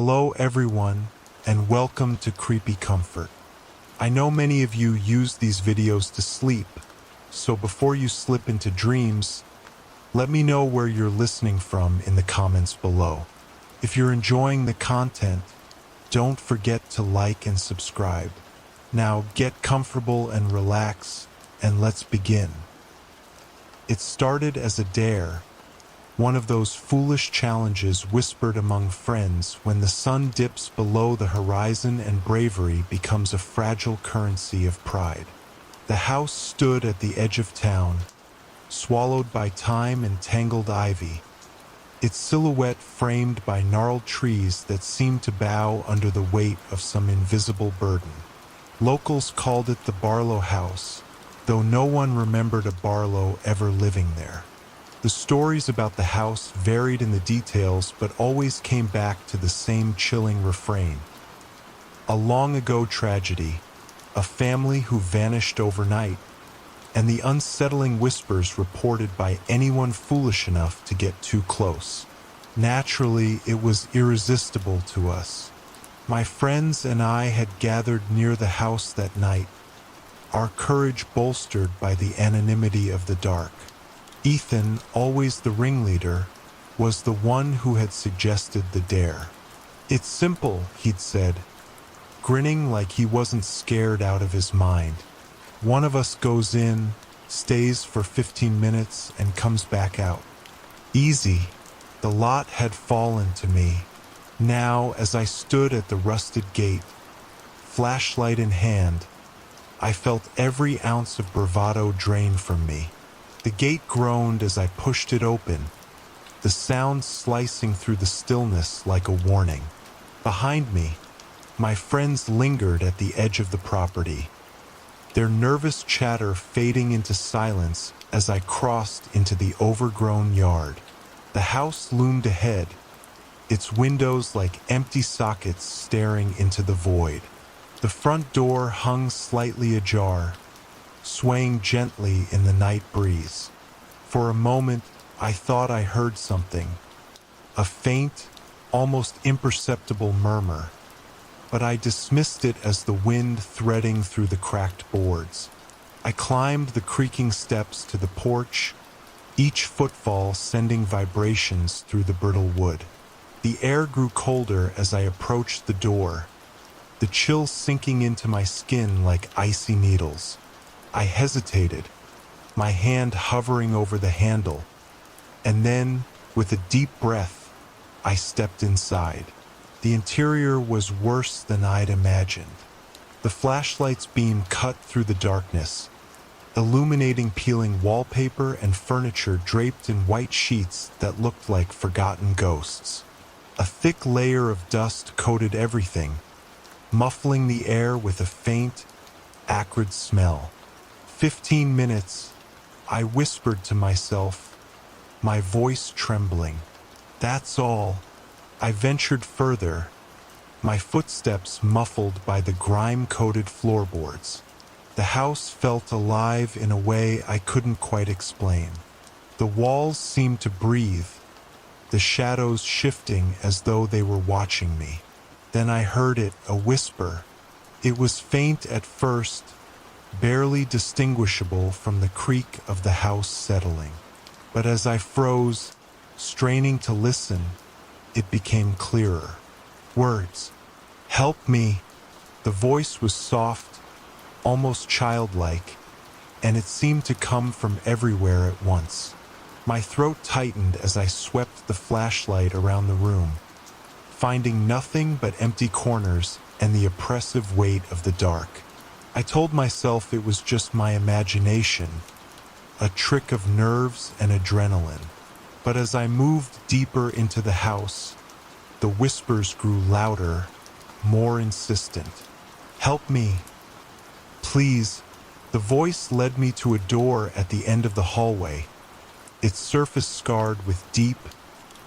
Hello everyone, and welcome to Creepy Comfort. I know many of you use these videos to sleep, so before you slip into dreams, let me know where you're listening from in the comments below. If you're enjoying the content, don't forget to like and subscribe. Now get comfortable and relax, and let's begin. It started as a dare, one of those foolish challenges whispered among friends when the sun dips below the horizon and bravery becomes a fragile currency of pride. The house stood at the edge of town, swallowed by time and tangled ivy, its silhouette framed by gnarled trees that seemed to bow under the weight of some invisible burden. Locals called it the Barlow House, though no one remembered a Barlow ever living there. The stories about the house varied in the details but always came back to the same chilling refrain. A long-ago tragedy, a family who vanished overnight, and the unsettling whispers reported by anyone foolish enough to get too close. Naturally, it was irresistible to us. My friends and I had gathered near the house that night, our courage bolstered by the anonymity of the dark. Ethan, always the ringleader, was the one who had suggested the dare. "It's simple," he'd said, grinning like he wasn't scared out of his mind. "One of us goes in, stays for 15 minutes, and comes back out. Easy." The lot had fallen to me. Now, as I stood at the rusted gate, flashlight in hand, I felt every ounce of bravado drain from me. The gate groaned as I pushed it open, the sound slicing through the stillness like a warning. Behind me, my friends lingered at the edge of the property, their nervous chatter fading into silence as I crossed into the overgrown yard. The house loomed ahead, its windows like empty sockets staring into the void. The front door hung slightly ajar, swaying gently in the night breeze. For a moment, I thought I heard something, a faint, almost imperceptible murmur, but I dismissed it as the wind threading through the cracked boards. I climbed the creaking steps to the porch, each footfall sending vibrations through the brittle wood. The air grew colder as I approached the door, the chill sinking into my skin like icy needles. I hesitated, my hand hovering over the handle, and then, with a deep breath, I stepped inside. The interior was worse than I'd imagined. The flashlight's beam cut through the darkness, illuminating peeling wallpaper and furniture draped in white sheets that looked like forgotten ghosts. A thick layer of dust coated everything, muffling the air with a faint, acrid smell. 15 minutes, I whispered to myself, my voice trembling. That's all. I ventured further, my footsteps muffled by the grime-coated floorboards. The house felt alive in a way I couldn't quite explain. The walls seemed to breathe, the shadows shifting as though they were watching me. Then I heard it, a whisper. It was faint at first, barely distinguishable from the creak of the house settling. But as I froze, straining to listen, it became clearer. Words. "Help me." The voice was soft, almost childlike, and it seemed to come from everywhere at once. My throat tightened as I swept the flashlight around the room, finding nothing but empty corners and the oppressive weight of the dark. I told myself it was just my imagination, a trick of nerves and adrenaline. But as I moved deeper into the house, the whispers grew louder, more insistent. "Help me. Please." The voice led me to a door at the end of the hallway, its surface scarred with deep,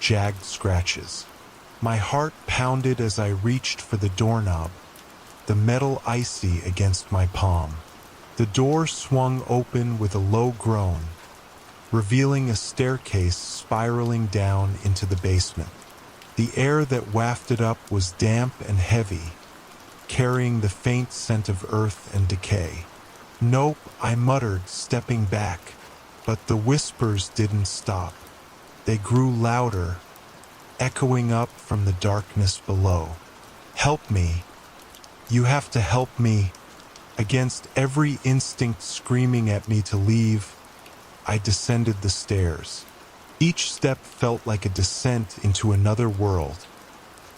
jagged scratches. My heart pounded as I reached for the doorknob, the metal icy against my palm. The door swung open with a low groan, revealing a staircase spiraling down into the basement. The air that wafted up was damp and heavy, carrying the faint scent of earth and decay. "Nope," I muttered, stepping back. But the whispers didn't stop. They grew louder, echoing up from the darkness below. "Help me. You have to help me." Against every instinct screaming at me to leave, I descended the stairs. Each step felt like a descent into another world,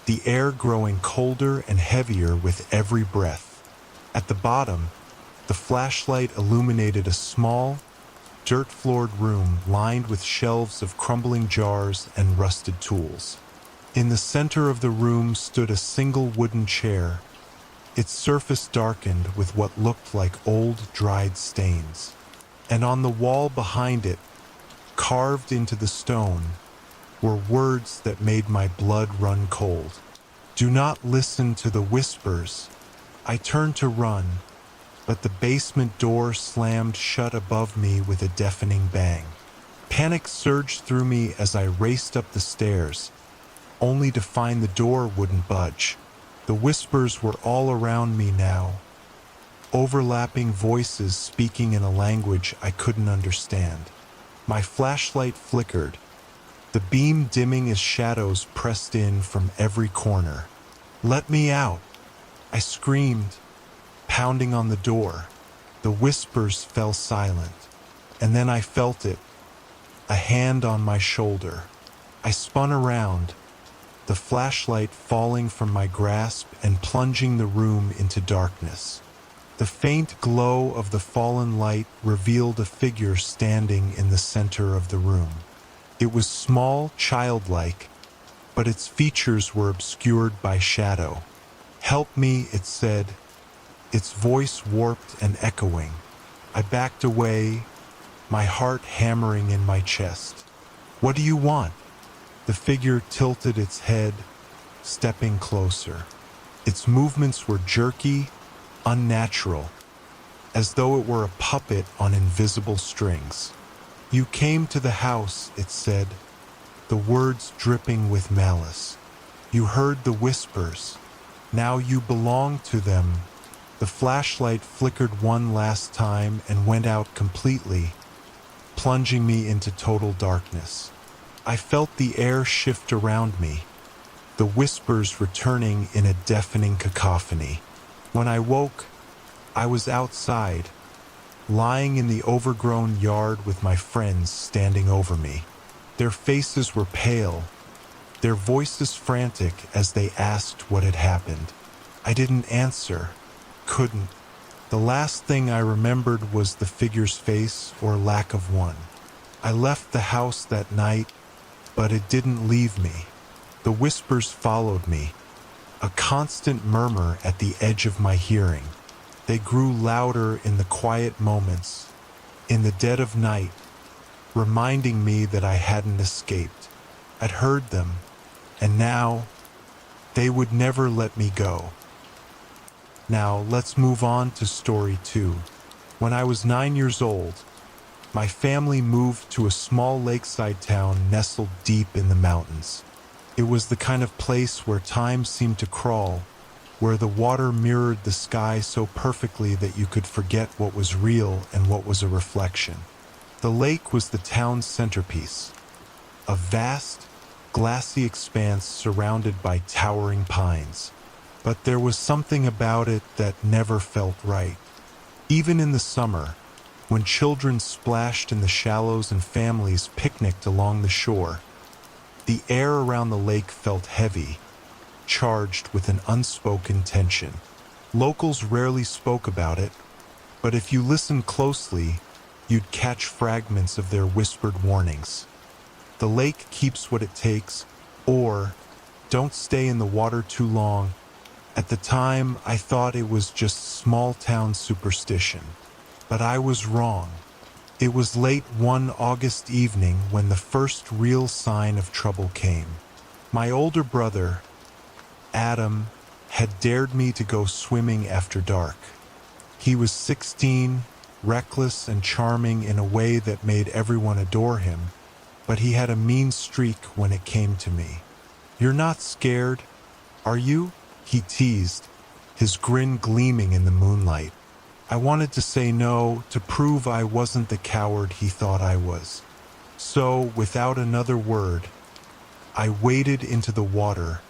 the air growing colder and heavier with every breath. At the bottom, the flashlight illuminated a small, dirt-floored room lined with shelves of crumbling jars and rusted tools. In the center of the room stood a single wooden chair, its surface darkened with what looked like old, dried stains. And on the wall behind it, carved into the stone, were words that made my blood run cold. "Do not listen to the whispers." I turned to run, but the basement door slammed shut above me with a deafening bang. Panic surged through me as I raced up the stairs, only to find the door wouldn't budge. The whispers were all around me now, overlapping voices speaking in a language I couldn't understand. My flashlight flickered, the beam dimming as shadows pressed in from every corner. "Let me out!" I screamed, pounding on the door. The whispers fell silent, and then I felt it, a hand on my shoulder. I spun around, the flashlight falling from my grasp and plunging the room into darkness. The faint glow of the fallen light revealed a figure standing in the center of the room. It was small, childlike, but its features were obscured by shadow. "Help me," it said, its voice warped and echoing. I backed away, my heart hammering in my chest. "What do you want?" The figure tilted its head, stepping closer. Its movements were jerky, unnatural, as though it were a puppet on invisible strings. "You came to the house," it said, the words dripping with malice. "You heard the whispers. Now you belong to them." The flashlight flickered one last time and went out completely, plunging me into total darkness. I felt the air shift around me, the whispers returning in a deafening cacophony. When I woke, I was outside, lying in the overgrown yard with my friends standing over me. Their faces were pale, their voices frantic as they asked what had happened. I didn't answer, couldn't. The last thing I remembered was the figure's face or lack of one. I left the house that night, but it didn't leave me. The whispers followed me, a constant murmur at the edge of my hearing. They grew louder in the quiet moments, in the dead of night, reminding me that I hadn't escaped. I'd heard them, and now they would never let me go. Now let's move on to story 2. When I was 9 years old, my family moved to a small lakeside town nestled deep in the mountains. It was the kind of place where time seemed to crawl, where the water mirrored the sky so perfectly that you could forget what was real and what was a reflection. The lake was the town's centerpiece, a vast, glassy expanse surrounded by towering pines. But there was something about it that never felt right. Even in the summer, when children splashed in the shallows and families picnicked along the shore, the air around the lake felt heavy, charged with an unspoken tension. Locals rarely spoke about it, but if you listened closely, you'd catch fragments of their whispered warnings. "The lake keeps what it takes," or "Don't stay in the water too long." At the time, I thought it was just small-town superstition. But I was wrong. It was late one August evening when the first real sign of trouble came. My older brother, Adam, had dared me to go swimming after dark. He was 16, reckless and charming in a way that made everyone adore him, but he had a mean streak when it came to me. "You're not scared, are you?" he teased, his grin gleaming in the moonlight. I wanted to say no, to prove I wasn't the coward he thought I was. So, without another word, I waded into the water,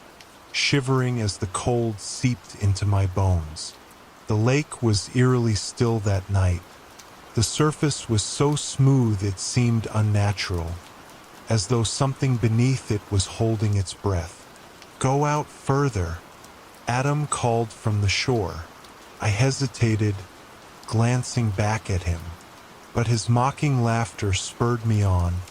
shivering as the cold seeped into my bones. The lake was eerily still that night. The surface was so smooth it seemed unnatural, as though something beneath it was holding its breath. "Go out further," Adam called from the shore. I hesitated, glancing back at him, but his mocking laughter spurred me on,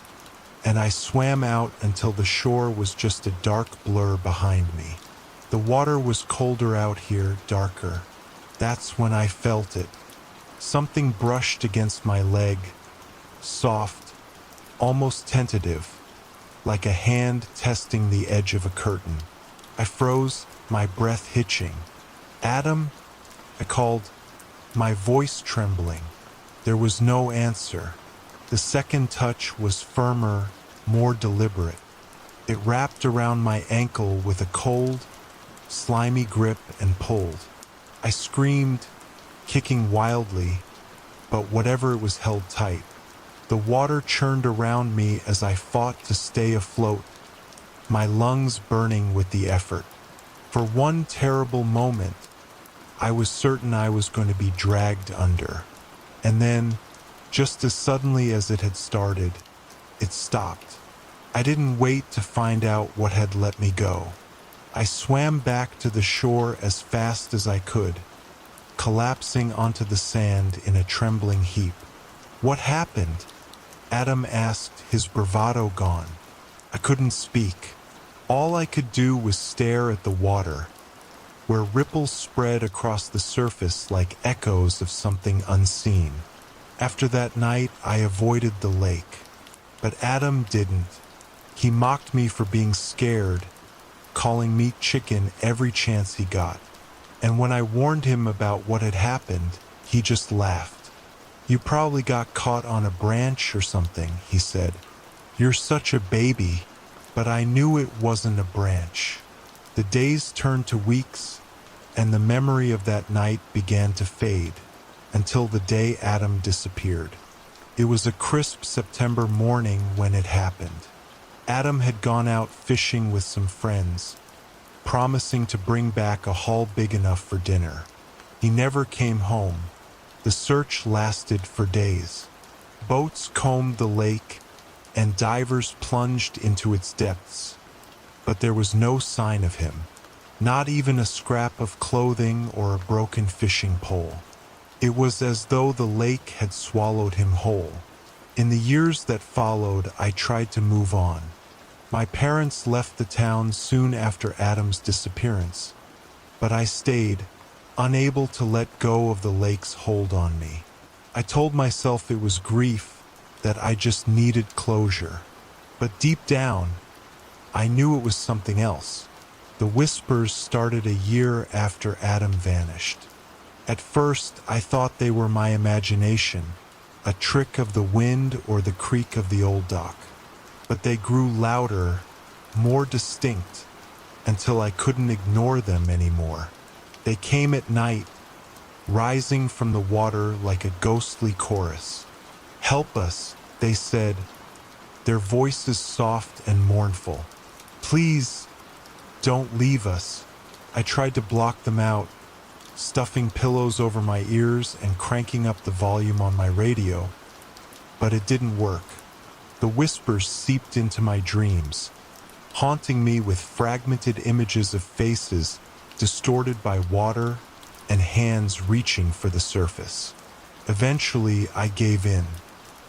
and I swam out until the shore was just a dark blur behind me. The water was colder out here, darker. That's when I felt it. Something brushed against my leg, soft, almost tentative, like a hand testing the edge of a curtain. I froze, my breath hitching. "Adam?" I called, my voice trembling. There was no answer. The second touch was firmer, more deliberate. It wrapped around my ankle with a cold, slimy grip and pulled. I screamed, kicking wildly, but whatever it was held tight. The water churned around me as I fought to stay afloat, my lungs burning with the effort. For one terrible moment, I was certain I was going to be dragged under. And then, just as suddenly as it had started, it stopped. I didn't wait to find out what had let me go. I swam back to the shore as fast as I could, collapsing onto the sand in a trembling heap. "What happened?" Adam asked, his bravado gone. I couldn't speak. All I could do was stare at the water, where ripples spread across the surface like echoes of something unseen. After that night, I avoided the lake. But Adam didn't. He mocked me for being scared, calling me chicken every chance he got. And when I warned him about what had happened, he just laughed. "You probably got caught on a branch or something," he said. "You're such a baby." But I knew it wasn't a branch. The days turned to weeks, and the memory of that night began to fade, until the day Adam disappeared. It was a crisp September morning when it happened. Adam had gone out fishing with some friends, promising to bring back a haul big enough for dinner. He never came home. The search lasted for days. Boats combed the lake, and divers plunged into its depths. But there was no sign of him, not even a scrap of clothing or a broken fishing pole. It was as though the lake had swallowed him whole. In the years that followed, I tried to move on. My parents left the town soon after Adam's disappearance, but I stayed, unable to let go of the lake's hold on me. I told myself it was grief, that I just needed closure. But deep down, I knew it was something else. The whispers started a year after Adam vanished. At first, I thought they were my imagination, a trick of the wind or the creak of the old dock. But they grew louder, more distinct, until I couldn't ignore them anymore. They came at night, rising from the water like a ghostly chorus. "Help us," they said, their voices soft and mournful. "Please, don't leave us." I tried to block them out, stuffing pillows over my ears and cranking up the volume on my radio, but it didn't work. The whispers seeped into my dreams, haunting me with fragmented images of faces distorted by water and hands reaching for the surface. Eventually, I gave in.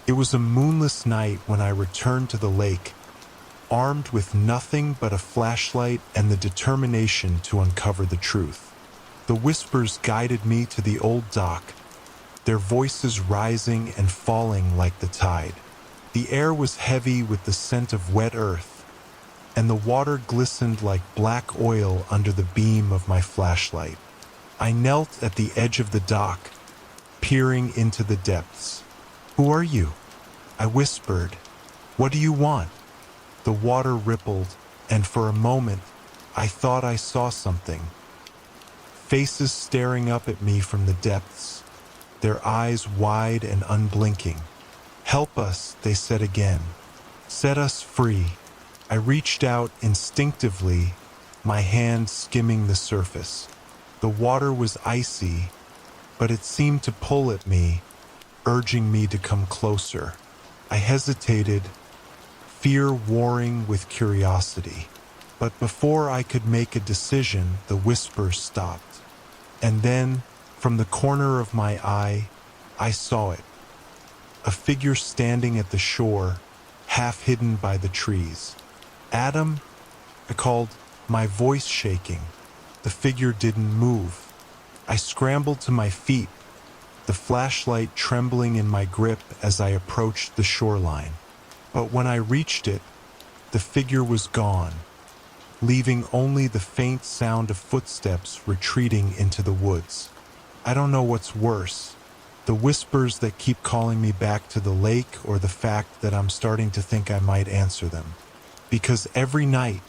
It was a moonless night when I returned to the lake, armed with nothing but a flashlight and the determination to uncover the truth. The whispers guided me to the old dock, their voices rising and falling like the tide. The air was heavy with the scent of wet earth, and the water glistened like black oil under the beam of my flashlight. I knelt at the edge of the dock, peering into the depths. "Who are you?" I whispered. "What do you want?" The water rippled, and for a moment, I thought I saw something. Faces staring up at me from the depths, their eyes wide and unblinking. "Help us," they said again. "Set us free." I reached out instinctively, my hand skimming the surface. The water was icy, but it seemed to pull at me, urging me to come closer. I hesitated, fear warring with curiosity. But before I could make a decision, the whispers stopped. And then, from the corner of my eye, I saw it. A figure standing at the shore, half hidden by the trees. "Adam?" I called, my voice shaking. The figure didn't move. I scrambled to my feet, the flashlight trembling in my grip as I approached the shoreline. But when I reached it, the figure was gone, leaving only the faint sound of footsteps retreating into the woods. I don't know what's worse, the whispers that keep calling me back to the lake or the fact that I'm starting to think I might answer them. Because every night,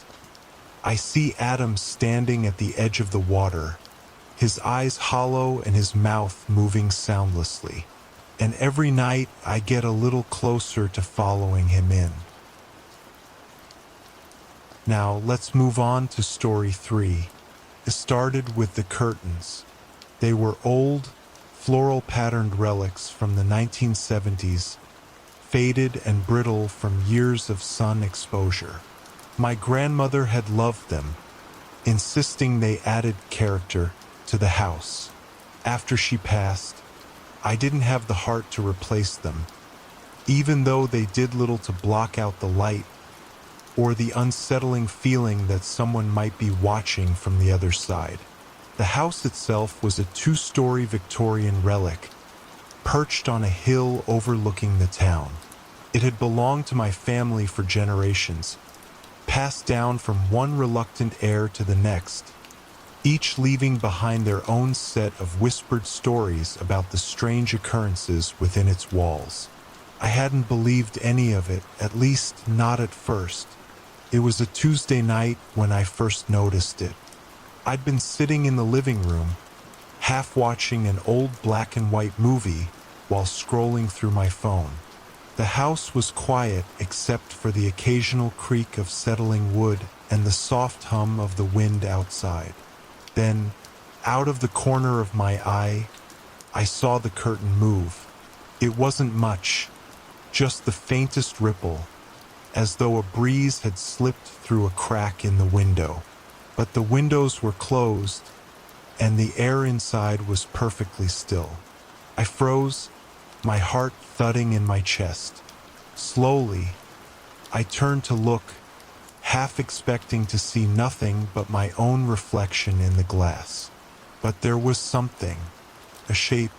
I see Adam standing at the edge of the water, his eyes hollow and his mouth moving soundlessly. And every night I get a little closer to following him in. Now let's move on to story 3. It started with the curtains. They were old, floral-patterned relics from the 1970s, faded and brittle from years of sun exposure. My grandmother had loved them, insisting they added character to the house. After she passed, I didn't have the heart to replace them, even though they did little to block out the light or the unsettling feeling that someone might be watching from the other side. The house itself was a 2-story Victorian relic, perched on a hill overlooking the town. It had belonged to my family for generations, passed down from one reluctant heir to the next, each leaving behind their own set of whispered stories about the strange occurrences within its walls. I hadn't believed any of it, at least not at first. It was a Tuesday night when I first noticed it. I'd been sitting in the living room, half watching an old black and white movie while scrolling through my phone. The house was quiet except for the occasional creak of settling wood and the soft hum of the wind outside. Then, out of the corner of my eye, I saw the curtain move. It wasn't much, just the faintest ripple, as though a breeze had slipped through a crack in the window. But the windows were closed, and the air inside was perfectly still. I froze, my heart thudding in my chest. Slowly, I turned to look, half expecting to see nothing but my own reflection in the glass. But there was something, a shape.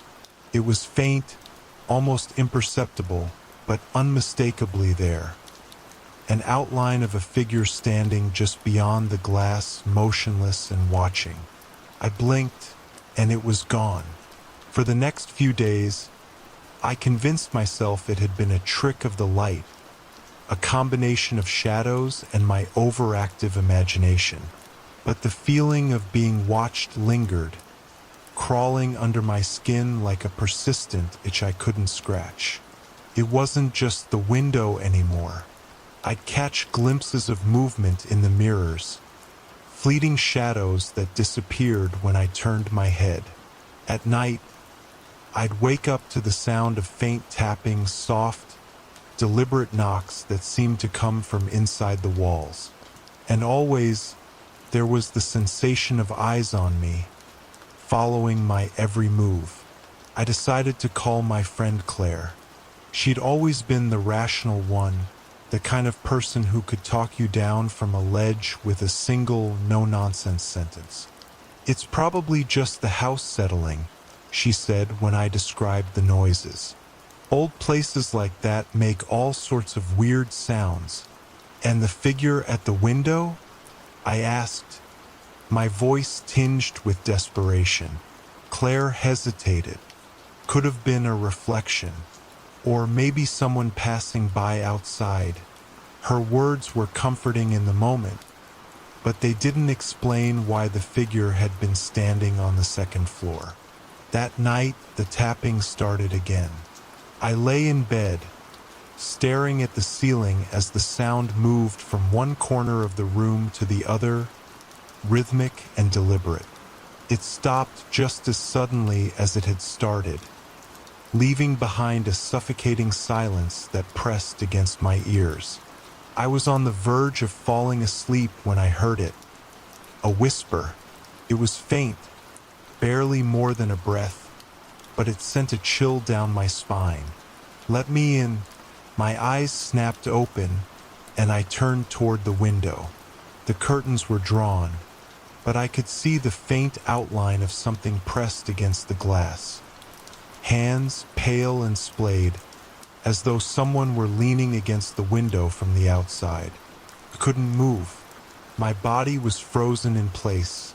It was faint, almost imperceptible, but unmistakably there. An outline of a figure standing just beyond the glass, motionless and watching. I blinked, and it was gone. For the next few days, I convinced myself it had been a trick of the light, a combination of shadows and my overactive imagination. But the feeling of being watched lingered, crawling under my skin like a persistent itch I couldn't scratch. It wasn't just the window anymore. I'd catch glimpses of movement in the mirrors, fleeting shadows that disappeared when I turned my head. At night, I'd wake up to the sound of faint tapping, soft, deliberate knocks that seemed to come from inside the walls. And always, there was the sensation of eyes on me, following my every move. I decided to call my friend Claire. She'd always been the rational one, the kind of person who could talk you down from a ledge with a single, no-nonsense sentence. "It's probably just the house settling," she said when I described the noises. "Old places like that make all sorts of weird sounds." "And the figure at the window?" I asked, my voice tinged with desperation. Claire hesitated. Could have been a reflection, or maybe someone passing by outside. Her words were comforting in the moment, but they didn't explain why the figure had been standing on the second floor. That night, the tapping started again. I lay in bed, staring at the ceiling as the sound moved from one corner of the room to the other, rhythmic and deliberate. It stopped just as suddenly as it had started, leaving behind a suffocating silence that pressed against my ears. I was on the verge of falling asleep when I heard it. A whisper. It was faint, barely more than a breath, but it sent a chill down my spine. "Let me in." My eyes snapped open, and I turned toward the window. The curtains were drawn, but I could see the faint outline of something pressed against the glass. Hands, pale and splayed, as though someone were leaning against the window from the outside. I couldn't move. My body was frozen in place,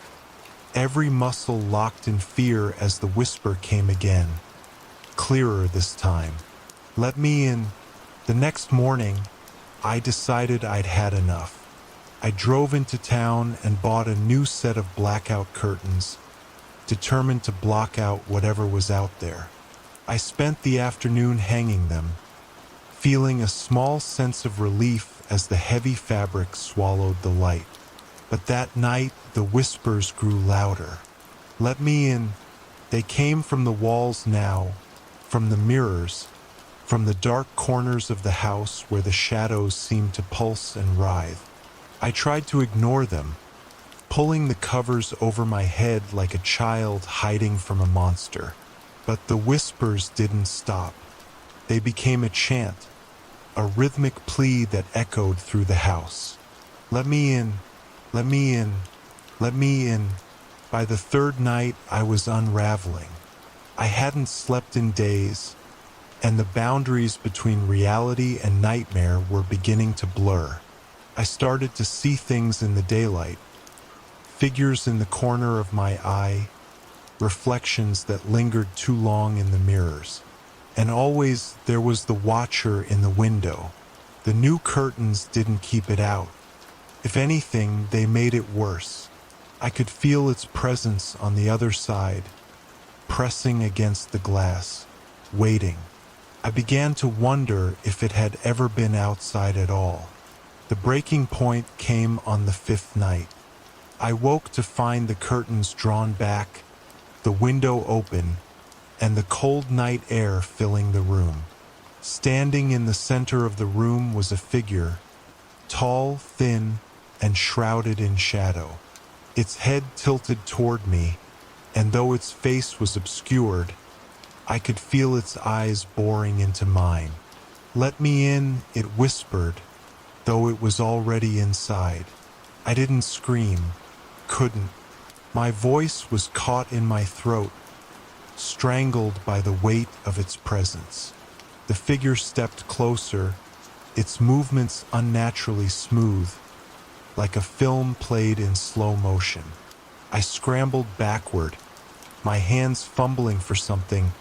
every muscle locked in fear as the whisper came again, clearer this time. "Let me in." The next morning, I decided I'd had enough. I drove into town and bought a new set of blackout curtains, determined to block out whatever was out there. I spent the afternoon hanging them, feeling a small sense of relief as the heavy fabric swallowed the light. But that night, the whispers grew louder. "Let me in." They came from the walls now, from the mirrors, from the dark corners of the house where the shadows seemed to pulse and writhe. I tried to ignore them, pulling the covers over my head like a child hiding from a monster. But the whispers didn't stop. They became a chant, a rhythmic plea that echoed through the house. "Let me in, let me in, let me in." By the third night, I was unraveling. I hadn't slept in days, and the boundaries between reality and nightmare were beginning to blur. I started to see things in the daylight, figures in the corner of my eye, reflections that lingered too long in the mirrors. And always there was the watcher in the window. The new curtains didn't keep it out. If anything, they made it worse. I could feel its presence on the other side, pressing against the glass, waiting. I began to wonder if it had ever been outside at all. The breaking point came on the fifth night. I woke to find the curtains drawn back, the window open, and the cold night air filling the room. Standing in the center of the room was a figure, tall, thin, and shrouded in shadow. Its head tilted toward me, and though its face was obscured, I could feel its eyes boring into mine. "Let me in," it whispered, though it was already inside. I didn't scream, couldn't. My voice was caught in my throat, strangled by the weight of its presence. The figure stepped closer, its movements unnaturally smooth, like a film played in slow motion. I scrambled backward, my hands fumbling for something,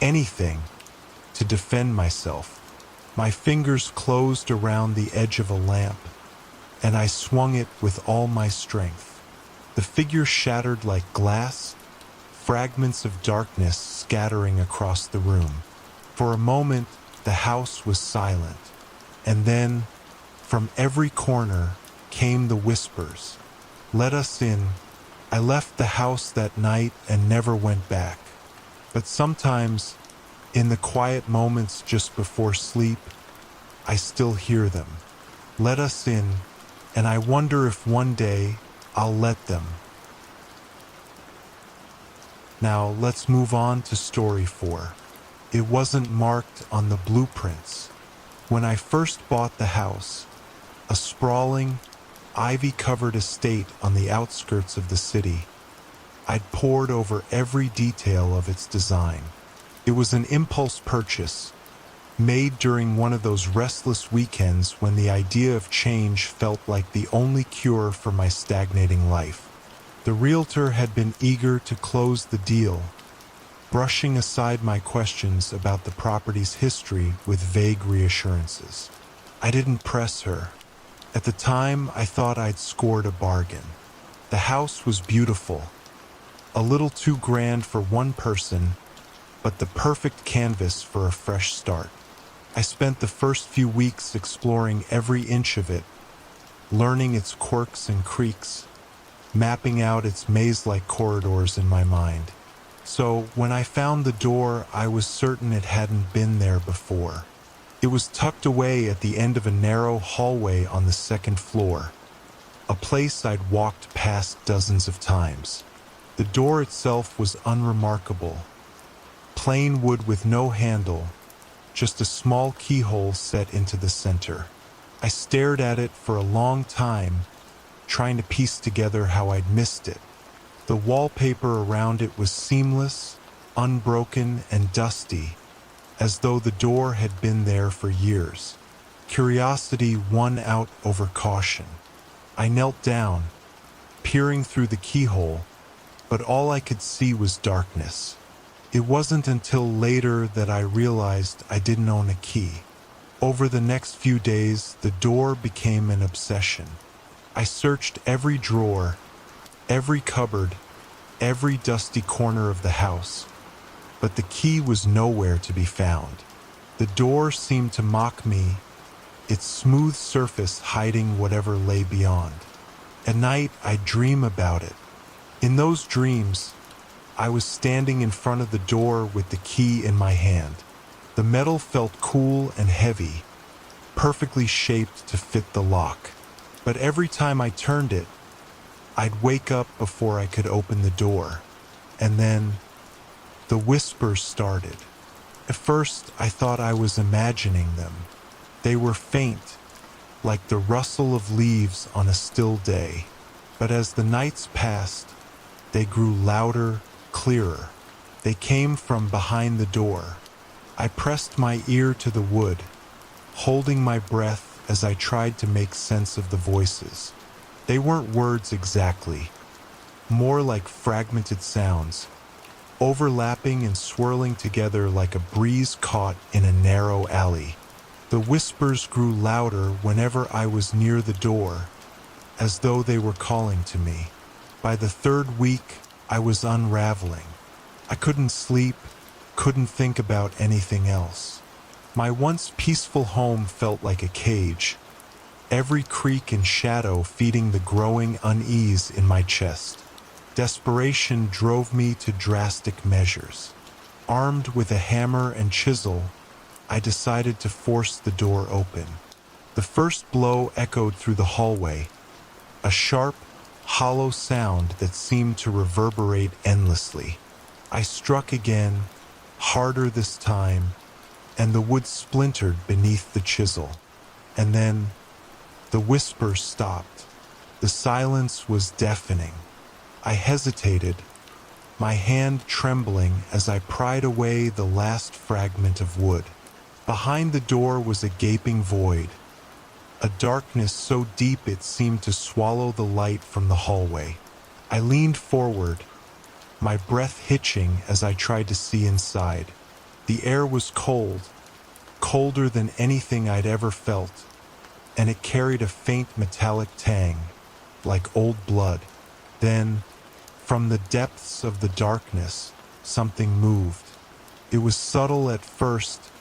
anything, to defend myself. My fingers closed around the edge of a lamp, and I swung it with all my strength. The figure shattered like glass, fragments of darkness scattering across the room. For a moment, the house was silent, and then, from every corner, came the whispers. "Let us in." I left the house that night and never went back. But sometimes, in the quiet moments just before sleep, I still hear them. "Let us in," and I wonder if one day I'll let them. Now let's move on to story 4. It wasn't marked on the blueprints. When I first bought the house, a sprawling, ivy-covered estate on the outskirts of the city, I'd pored over every detail of its design. It was an impulse purchase, made during one of those restless weekends when the idea of change felt like the only cure for my stagnating life. The realtor had been eager to close the deal, brushing aside my questions about the property's history with vague reassurances. I didn't press her. At the time, I thought I'd scored a bargain. The house was beautiful, a little too grand for one person, but the perfect canvas for a fresh start. I spent the first few weeks exploring every inch of it, learning its quirks and creaks, mapping out its maze-like corridors in my mind. So when I found the door, I was certain it hadn't been there before. It was tucked away at the end of a narrow hallway on the second floor, a place I'd walked past dozens of times. The door itself was unremarkable, plain wood with no handle, just a small keyhole set into the center. I stared at it for a long time, trying to piece together how I'd missed it. The wallpaper around it was seamless, unbroken, and dusty, as though the door had been there for years. Curiosity won out over caution. I knelt down, peering through the keyhole, but all I could see was darkness. It wasn't until later that I realized I didn't own a key. Over the next few days, the door became an obsession. I searched every drawer, every cupboard, every dusty corner of the house, but the key was nowhere to be found. The door seemed to mock me, its smooth surface hiding whatever lay beyond. At night, I'd dream about it. In those dreams, I was standing in front of the door with the key in my hand. The metal felt cool and heavy, perfectly shaped to fit the lock. But every time I turned it, I'd wake up before I could open the door. And then, the whispers started. At first, I thought I was imagining them. They were faint, like the rustle of leaves on a still day. But as the nights passed, they grew louder, clearer. They came from behind the door. I pressed my ear to the wood, holding my breath as I tried to make sense of the voices. They weren't words exactly, more like fragmented sounds, overlapping and swirling together like a breeze caught in a narrow alley. The whispers grew louder whenever I was near the door, as though they were calling to me. By the third week, I was unraveling. I couldn't sleep, couldn't think about anything else. My once peaceful home felt like a cage, every creak and shadow feeding the growing unease in my chest. Desperation drove me to drastic measures. Armed with a hammer and chisel, I decided to force the door open. The first blow echoed through the hallway, a sharp, hollow sound that seemed to reverberate endlessly. I struck again, harder this time, and the wood splintered beneath the chisel. And then, the whispers stopped. The silence was deafening. I hesitated, my hand trembling as I pried away the last fragment of wood. Behind the door was a gaping void, a darkness so deep it seemed to swallow the light from the hallway. I leaned forward, my breath hitching as I tried to see inside. The air was cold, colder than anything I'd ever felt, and it carried a faint metallic tang, like old blood. Then, from the depths of the darkness, something moved. It was subtle at first,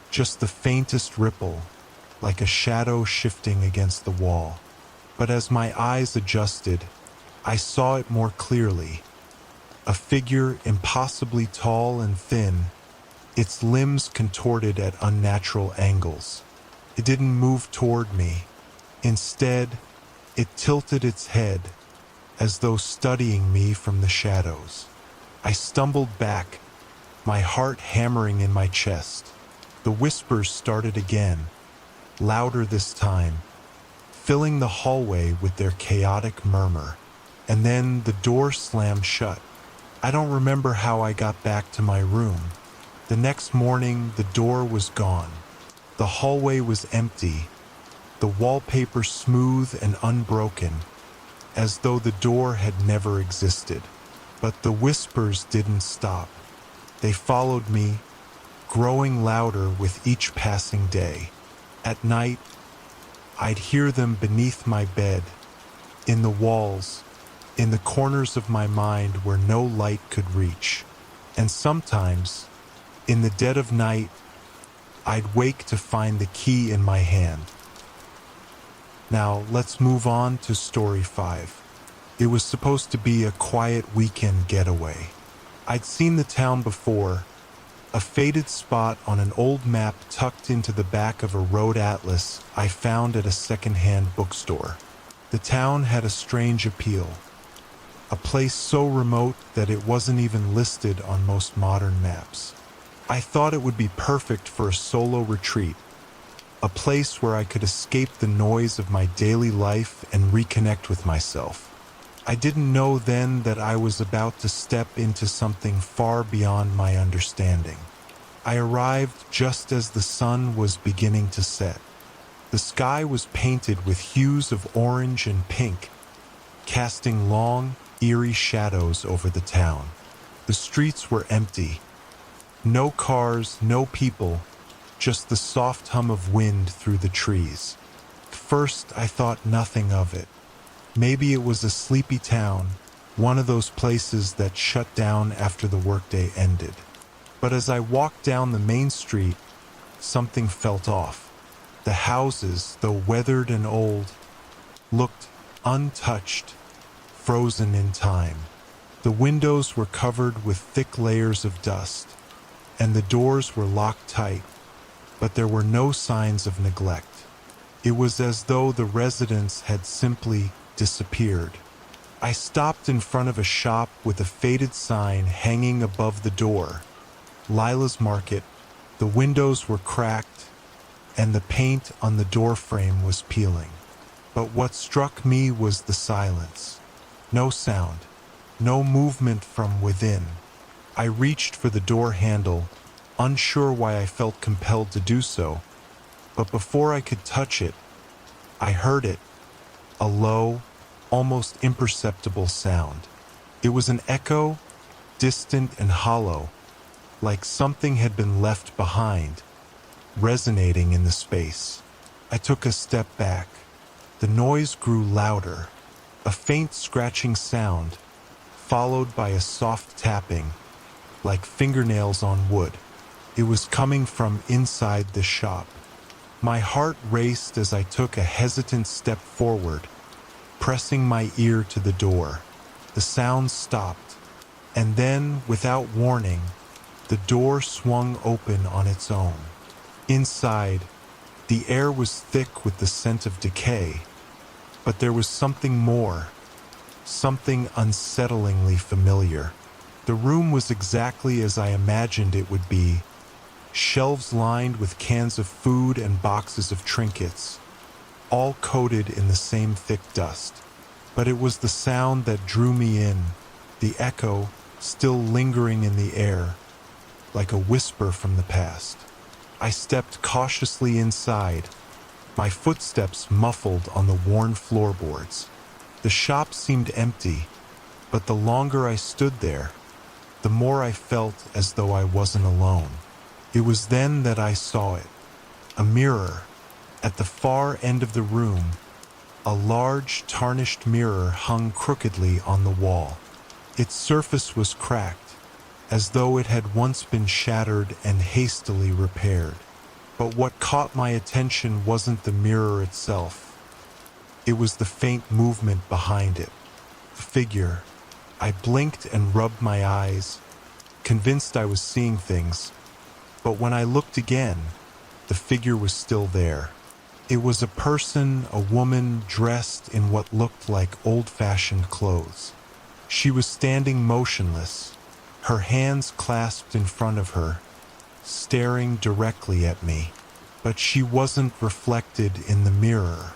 just the faintest ripple, like a shadow shifting against the wall. But as my eyes adjusted, I saw it more clearly. A figure impossibly tall and thin, its limbs contorted at unnatural angles. It didn't move toward me. Instead, it tilted its head, as though studying me from the shadows. I stumbled back, my heart hammering in my chest. The whispers started again, louder this time, filling the hallway with their chaotic murmur. And then the door slammed shut. I don't remember how I got back to my room. The next morning, the door was gone. The hallway was empty, the wallpaper smooth and unbroken, as though the door had never existed. But the whispers didn't stop. They followed me, growing louder with each passing day. At night, I'd hear them beneath my bed, in the walls, in the corners of my mind where no light could reach. And sometimes, in the dead of night, I'd wake to find the key in my hand. Now, let's move on to story 5. It was supposed to be a quiet weekend getaway. I'd seen the town before, a faded spot on an old map tucked into the back of a road atlas I found at a second-hand bookstore. The town had a strange appeal, a place so remote that it wasn't even listed on most modern maps. I thought it would be perfect for a solo retreat, a place where I could escape the noise of my daily life and reconnect with myself. I didn't know then that I was about to step into something far beyond my understanding. I arrived just as the sun was beginning to set. The sky was painted with hues of orange and pink, casting long, eerie shadows over the town. The streets were empty. No cars, no people, just the soft hum of wind through the trees. First, I thought nothing of it. Maybe it was a sleepy town, one of those places that shut down after the workday ended. But as I walked down the main street, something felt off. The houses, though weathered and old, looked untouched, frozen in time. The windows were covered with thick layers of dust, and the doors were locked tight, but there were no signs of neglect. It was as though the residents had simply disappeared. I stopped in front of a shop with a faded sign hanging above the door. Lila's Market. The windows were cracked, and the paint on the door frame was peeling. But what struck me was the silence. No sound, no movement from within. I reached for the door handle, unsure why I felt compelled to do so, but before I could touch it, I heard it. A low, almost imperceptible sound. It was an echo, distant and hollow, like something had been left behind, resonating in the space. I took a step back. The noise grew louder, a faint scratching sound, followed by a soft tapping, like fingernails on wood. It was coming from inside the shop. My heart raced as I took a hesitant step forward, pressing my ear to the door. The sound stopped, and then, without warning, the door swung open on its own. Inside, the air was thick with the scent of decay, but there was something more, something unsettlingly familiar. The room was exactly as I imagined it would be, shelves lined with cans of food and boxes of trinkets, all coated in the same thick dust. But it was the sound that drew me in, the echo still lingering in the air, like a whisper from the past. I stepped cautiously inside, my footsteps muffled on the worn floorboards. The shop seemed empty, but the longer I stood there, the more I felt as though I wasn't alone. It was then that I saw it. A mirror. At the far end of the room, a large, tarnished mirror hung crookedly on the wall. Its surface was cracked, as though it had once been shattered and hastily repaired. But what caught my attention wasn't the mirror itself. It was the faint movement behind it. The figure. I blinked and rubbed my eyes, convinced I was seeing things. But when I looked again, the figure was still there. It was a person, a woman dressed in what looked like old-fashioned clothes. She was standing motionless, her hands clasped in front of her, staring directly at me. But she wasn't reflected in the mirror.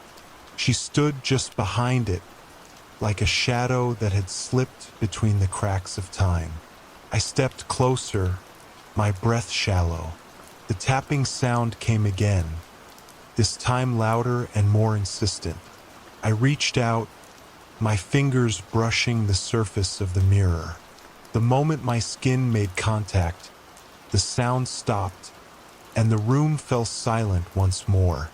She stood just behind it, like a shadow that had slipped between the cracks of time. I stepped closer, my breath shallow. The tapping sound came again, this time louder and more insistent. I reached out, my fingers brushing the surface of the mirror. The moment my skin made contact, the sound stopped, and the room fell silent once more.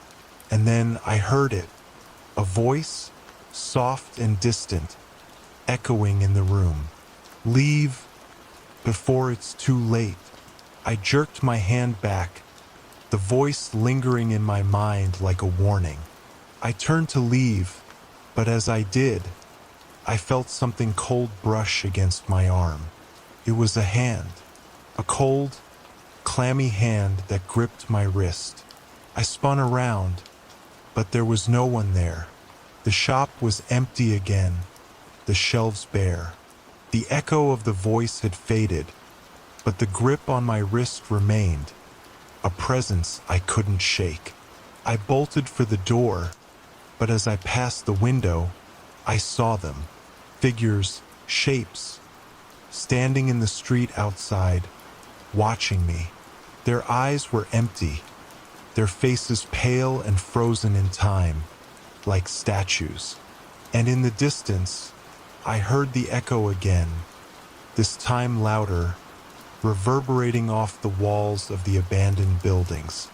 and then I heard it, a voice, soft and distant, echoing in the room. "Leave before it's too late." I jerked my hand back, the voice lingering in my mind like a warning. I turned to leave, but as I did, I felt something cold brush against my arm. It was a hand, a cold, clammy hand that gripped my wrist. I spun around, but there was no one there. The shop was empty again, the shelves bare. The echo of the voice had faded, but the grip on my wrist remained, a presence I couldn't shake. I bolted for the door, but as I passed the window, I saw them, figures, shapes, standing in the street outside, watching me. Their eyes were empty, their faces pale and frozen in time, like statues. And in the distance, I heard the echo again, this time louder, reverberating off the walls of the abandoned buildings.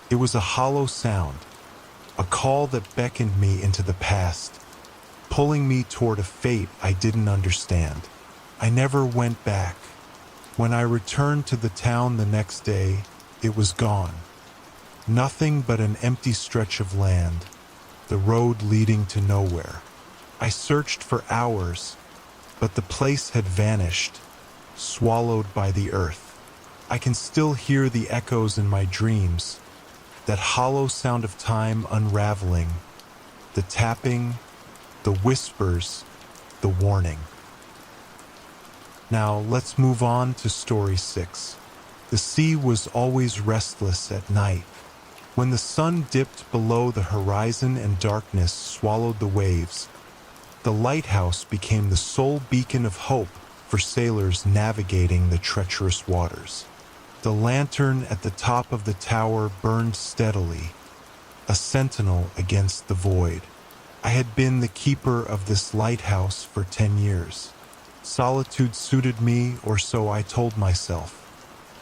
It was a hollow sound, a call that beckoned me into the past, pulling me toward a fate I didn't understand. I never went back. When I returned to the town the next day, it was gone. Nothing but an empty stretch of land, the road leading to nowhere. I searched for hours, but the place had vanished, swallowed by the earth. I can still hear the echoes in my dreams, that hollow sound of time unraveling, the tapping, the whispers, the warning. Now let's move on to story 6. The sea was always restless at night. When the sun dipped below the horizon and darkness swallowed the waves, the lighthouse became the sole beacon of hope for sailors navigating the treacherous waters. The lantern at the top of the tower burned steadily, a sentinel against the void. I had been the keeper of this lighthouse for 10 years. Solitude suited me, or so I told myself.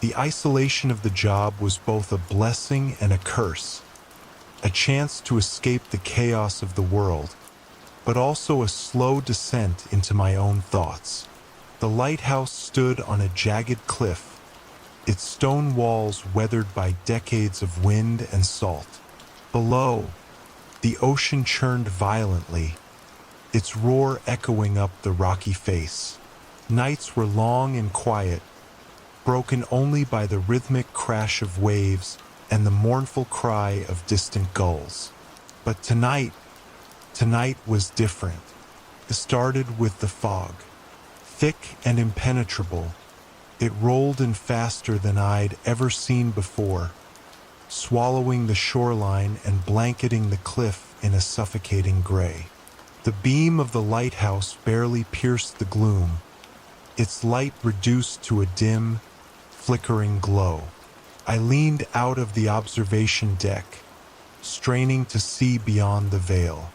The isolation of the job was both a blessing and a curse, a chance to escape the chaos of the world, but also a slow descent into my own thoughts. The lighthouse stood on a jagged cliff, its stone walls weathered by decades of wind and salt. Below, the ocean churned violently, its roar echoing up the rocky face. Nights were long and quiet, broken only by the rhythmic crash of waves and the mournful cry of distant gulls. But tonight was different. It started with the fog. Thick and impenetrable, it rolled in faster than I'd ever seen before, swallowing the shoreline and blanketing the cliff in a suffocating gray. The beam of the lighthouse barely pierced the gloom, its light reduced to a dim, flickering glow. I leaned out of the observation deck, straining to see beyond the veil.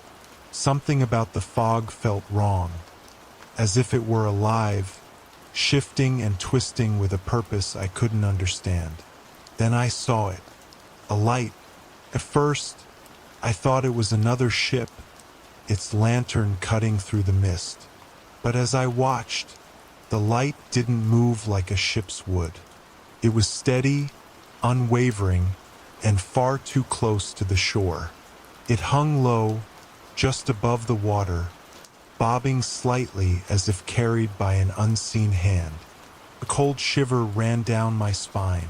Something about the fog felt wrong, as if it were alive, shifting and twisting with a purpose I couldn't understand. Then I saw it, a light. At first, I thought it was another ship, its lantern cutting through the mist. But as I watched, the light didn't move like a ship's would. It was steady, unwavering, and far too close to the shore. It hung low, just above the water, bobbing slightly as if carried by an unseen hand. A cold shiver ran down my spine.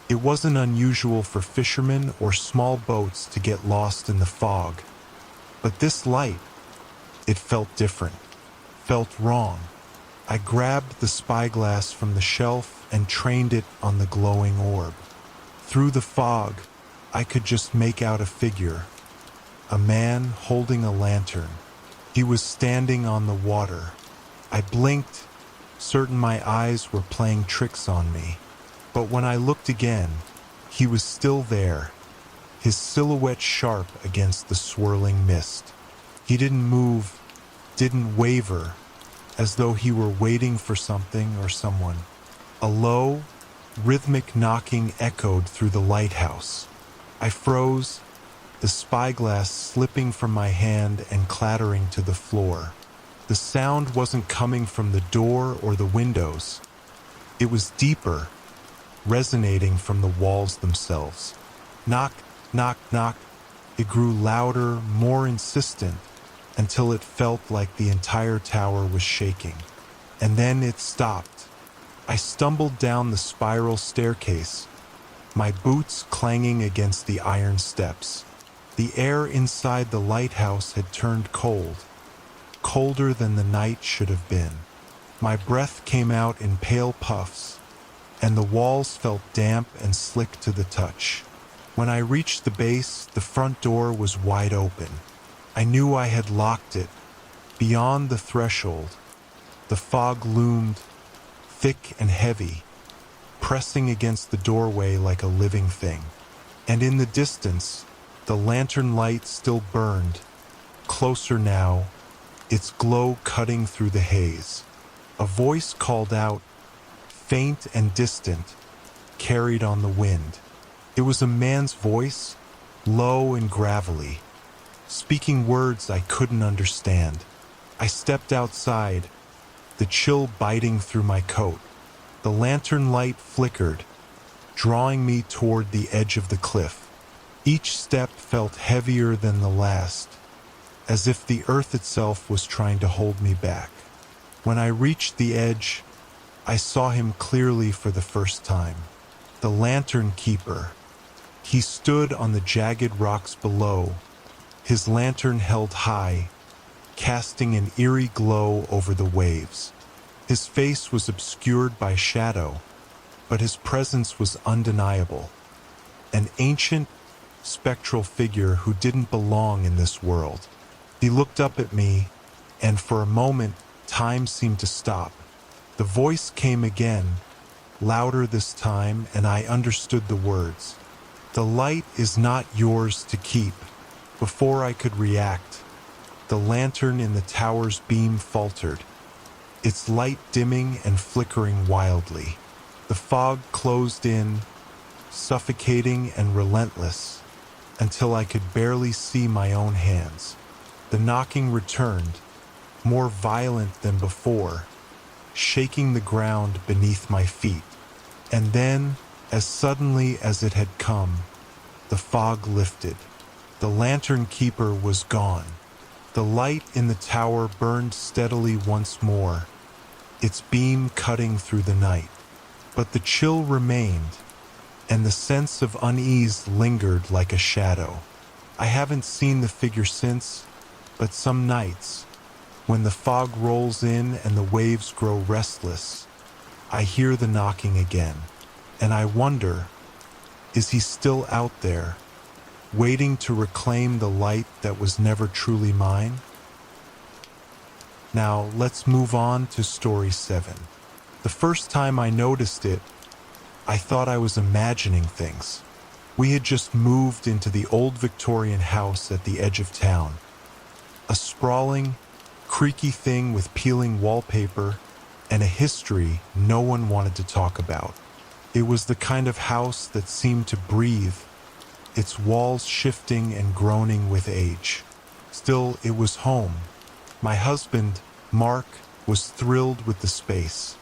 It wasn't unusual for fishermen or small boats to get lost in the fog. But this light, it felt different, felt wrong. I grabbed the spyglass from the shelf and trained it on the glowing orb. Through the fog, I could just make out a figure, a man holding a lantern. He was standing on the water. I blinked, certain my eyes were playing tricks on me. But when I looked again, he was still there, his silhouette sharp against the swirling mist. He didn't move, didn't waver, as though he were waiting for something or someone. A low, rhythmic knocking echoed through the lighthouse. I froze, the spyglass slipping from my hand and clattering to the floor. The sound wasn't coming from the door or the windows. It was deeper, resonating from the walls themselves. Knock, knock, knock. It grew louder, more insistent, until it felt like the entire tower was shaking. And then it stopped. I stumbled down the spiral staircase, my boots clanging against the iron steps. The air inside the lighthouse had turned cold, colder than the night should have been. My breath came out in pale puffs, and the walls felt damp and slick to the touch. When I reached the base, the front door was wide open. I knew I had locked it. Beyond the threshold, the fog loomed, thick and heavy, pressing against the doorway like a living thing. And in the distance, the lantern light still burned, closer now, its glow cutting through the haze. A voice called out, faint and distant, carried on the wind. It was a man's voice, low and gravelly, speaking words I couldn't understand. I stepped outside, the chill biting through my coat. The lantern light flickered, drawing me toward the edge of the cliff. Each step felt heavier than the last, as if the earth itself was trying to hold me back. When I reached the edge, I saw him clearly for the first time. The lantern keeper. He stood on the jagged rocks below, his lantern held high, casting an eerie glow over the waves. His face was obscured by shadow, but his presence was undeniable. An ancient, spectral figure who didn't belong in this world. He looked up at me, and for a moment, time seemed to stop. The voice came again, louder this time, and I understood the words. The light is not yours to keep. Before I could react, the lantern in the tower's beam faltered, its light dimming and flickering wildly. The fog closed in, suffocating and relentless, until I could barely see my own hands. The knocking returned, more violent than before, shaking the ground beneath my feet. And then, as suddenly as it had come, the fog lifted. The lantern keeper was gone. The light in the tower burned steadily once more, its beam cutting through the night. But the chill remained, and the sense of unease lingered like a shadow. I haven't seen the figure since, but some nights, when the fog rolls in and the waves grow restless, I hear the knocking again, and I wonder, is he still out there, waiting to reclaim the light that was never truly mine? Now, let's move on to story 7. The first time I noticed it, I thought I was imagining things. We had just moved into the old Victorian house at the edge of town. A sprawling, creaky thing with peeling wallpaper and a history no one wanted to talk about. It was the kind of house that seemed to breathe, its walls shifting and groaning with age. Still, it was home. My husband, Mark, was thrilled with the space.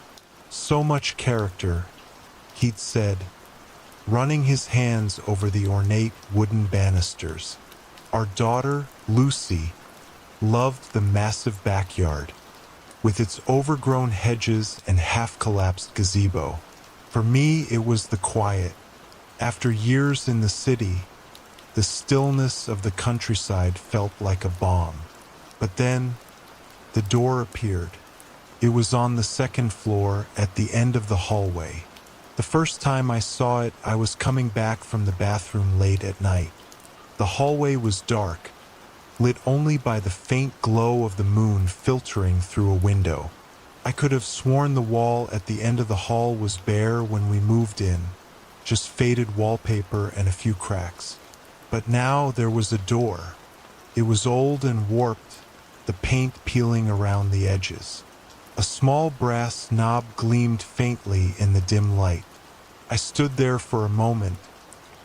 So much character, he'd said, running his hands over the ornate wooden banisters. Our daughter, Lucy, loved the massive backyard, with its overgrown hedges and half-collapsed gazebo. For me, it was the quiet. After years in the city, the stillness of the countryside felt like a balm. But then, the door appeared. It was on the second floor at the end of the hallway. The first time I saw it, I was coming back from the bathroom late at night. The hallway was dark, lit only by the faint glow of the moon filtering through a window. I could have sworn the wall at the end of the hall was bare when we moved in, just faded wallpaper and a few cracks. But now there was a door. It was old and warped, the paint peeling around the edges. A small brass knob gleamed faintly in the dim light. I stood there for a moment,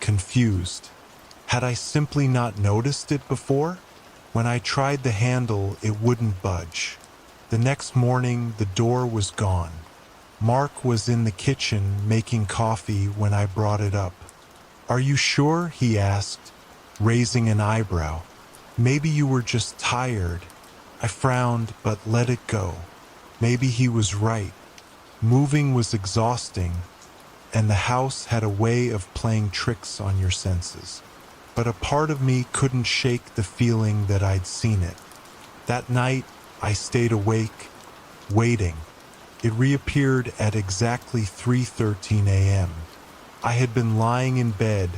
confused. Had I simply not noticed it before? When I tried the handle, it wouldn't budge. The next morning, the door was gone. Mark was in the kitchen making coffee when I brought it up. "Are you sure?" he asked, raising an eyebrow. "Maybe you were just tired." I frowned, but let it go. Maybe he was right. Moving was exhausting, and the house had a way of playing tricks on your senses. But a part of me couldn't shake the feeling that I'd seen it. That night, I stayed awake, waiting. It reappeared at exactly 3:13 a.m. I had been lying in bed,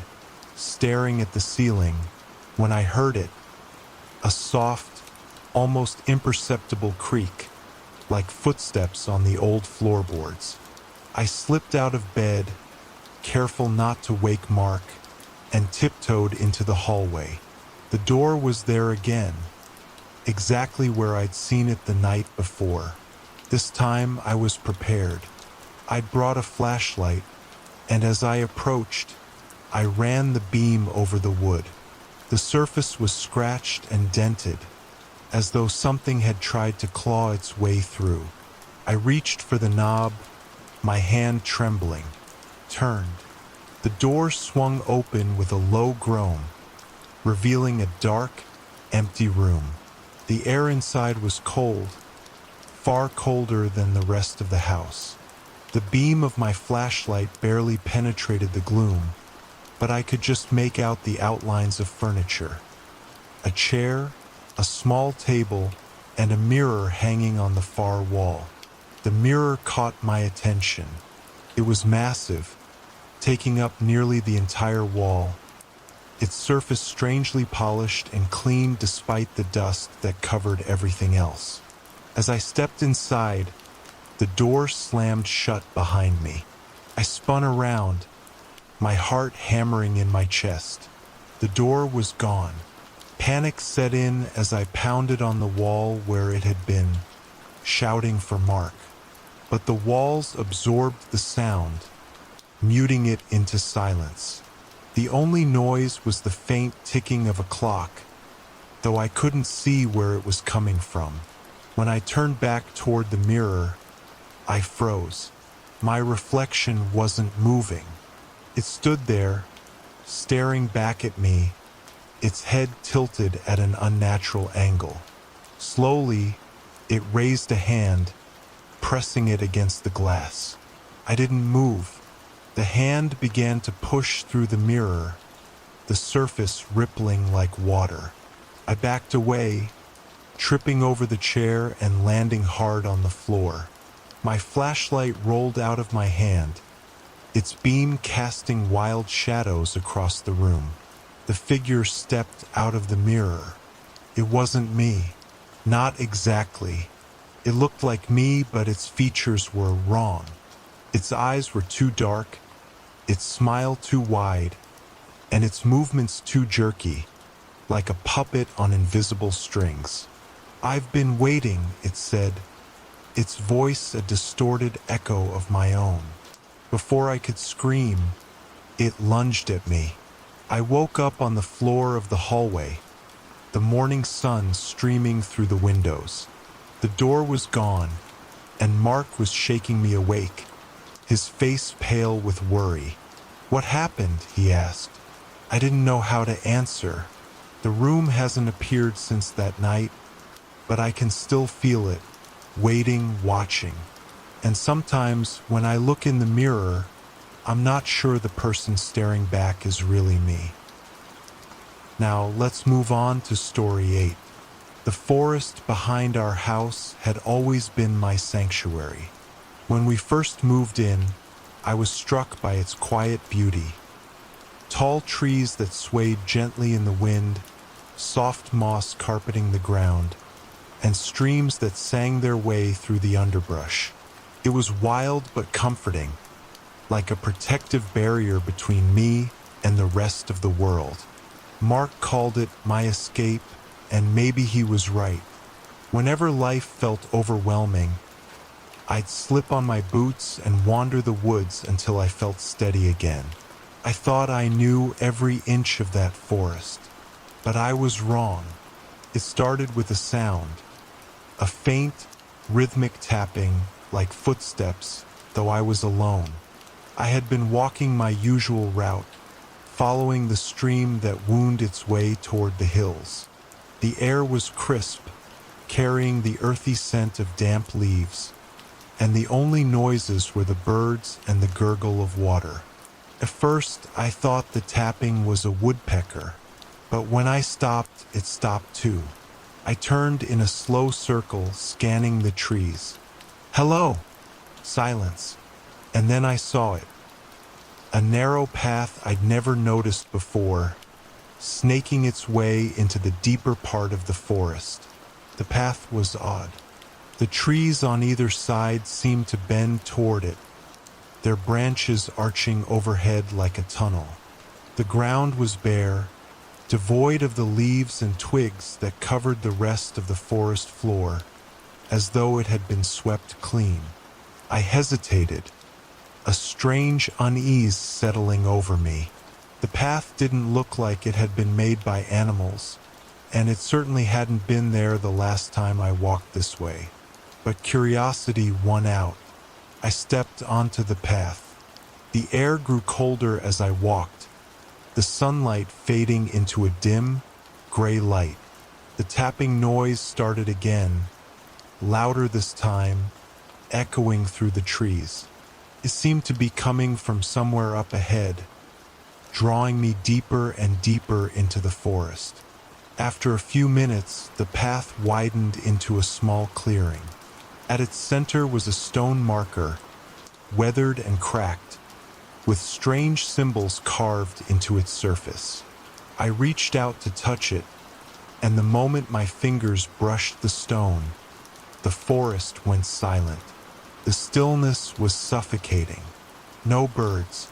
staring at the ceiling, when I heard it. A soft, almost imperceptible creak, like footsteps on the old floorboards. I slipped out of bed, careful not to wake Mark, and tiptoed into the hallway. The door was there again, exactly where I'd seen it the night before. This time I was prepared. I'd brought a flashlight, and as I approached, I ran the beam over the wood. The surface was scratched and dented, as though something had tried to claw its way through. I reached for the knob, my hand trembling, turned. The door swung open with a low groan, revealing a dark, empty room. The air inside was cold, far colder than the rest of the house. The beam of my flashlight barely penetrated the gloom, but I could just make out the outlines of furniture. A chair, a small table, and a mirror hanging on the far wall. The mirror caught my attention. It was massive, taking up nearly the entire wall, its surface strangely polished and clean despite the dust that covered everything else. As I stepped inside, the door slammed shut behind me. I spun around, my heart hammering in my chest. The door was gone. Panic set in as I pounded on the wall where it had been, shouting for Mark. But the walls absorbed the sound, muting it into silence. The only noise was the faint ticking of a clock, though I couldn't see where it was coming from. When I turned back toward the mirror, I froze. My reflection wasn't moving. It stood there, staring back at me, its head tilted at an unnatural angle. Slowly, it raised a hand, pressing it against the glass. I didn't move. The hand began to push through the mirror, the surface rippling like water. I backed away, tripping over the chair and landing hard on the floor. My flashlight rolled out of my hand, its beam casting wild shadows across the room. The figure stepped out of the mirror. It wasn't me. Not exactly. It looked like me, but its features were wrong. Its eyes were too dark, its smile too wide, and its movements too jerky, like a puppet on invisible strings. "I've been waiting," it said, its voice a distorted echo of my own. Before I could scream, it lunged at me. I woke up on the floor of the hallway, the morning sun streaming through the windows. The door was gone, and Mark was shaking me awake, his face pale with worry. "What happened?" he asked. I didn't know how to answer. The room hasn't appeared since that night, but I can still feel it, waiting, watching. And sometimes when I look in the mirror, I'm not sure the person staring back is really me. Now let's move on to story 8. The forest behind our house had always been my sanctuary. When we first moved in, I was struck by its quiet beauty. Tall trees that swayed gently in the wind, soft moss carpeting the ground, and streams that sang their way through the underbrush. It was wild but comforting, like a protective barrier between me and the rest of the world. Mark called it my escape, and maybe he was right. Whenever life felt overwhelming, I'd slip on my boots and wander the woods until I felt steady again. I thought I knew every inch of that forest, but I was wrong. It started with a sound, a faint, rhythmic tapping like footsteps, though I was alone. I had been walking my usual route, following the stream that wound its way toward the hills. The air was crisp, carrying the earthy scent of damp leaves, and the only noises were the birds and the gurgle of water. At first, I thought the tapping was a woodpecker, but when I stopped, it stopped too. I turned in a slow circle, scanning the trees. Hello! Silence. And then I saw it. A narrow path I'd never noticed before, snaking its way into the deeper part of the forest. The path was odd. The trees on either side seemed to bend toward it, their branches arching overhead like a tunnel. The ground was bare, devoid of the leaves and twigs that covered the rest of the forest floor, as though it had been swept clean. I hesitated, a strange unease settling over me. The path didn't look like it had been made by animals, and it certainly hadn't been there the last time I walked this way. But curiosity won out. I stepped onto the path. The air grew colder as I walked, the sunlight fading into a dim, gray light. The tapping noise started again, louder this time, echoing through the trees. It seemed to be coming from somewhere up ahead, drawing me deeper and deeper into the forest. After a few minutes, the path widened into a small clearing. At its center was a stone marker, weathered and cracked, with strange symbols carved into its surface. I reached out to touch it, and the moment my fingers brushed the stone, the forest went silent. The stillness was suffocating. No birds,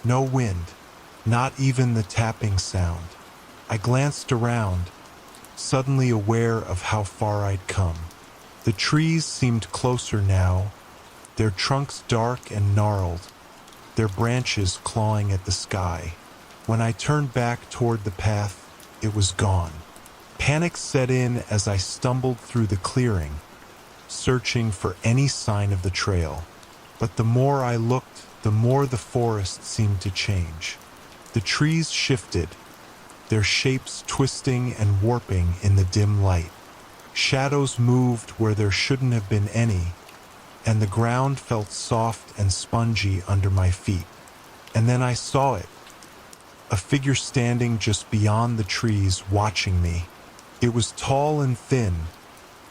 no wind, not even the tapping sound. I glanced around, suddenly aware of how far I'd come. The trees seemed closer now, their trunks dark and gnarled, their branches clawing at the sky. When I turned back toward the path, it was gone. Panic set in as I stumbled through the clearing, searching for any sign of the trail. But the more I looked, the more the forest seemed to change. The trees shifted, their shapes twisting and warping in the dim light. Shadows moved where there shouldn't have been any, and the ground felt soft and spongy under my feet. And then I saw it, a figure standing just beyond the trees watching me. It was tall and thin,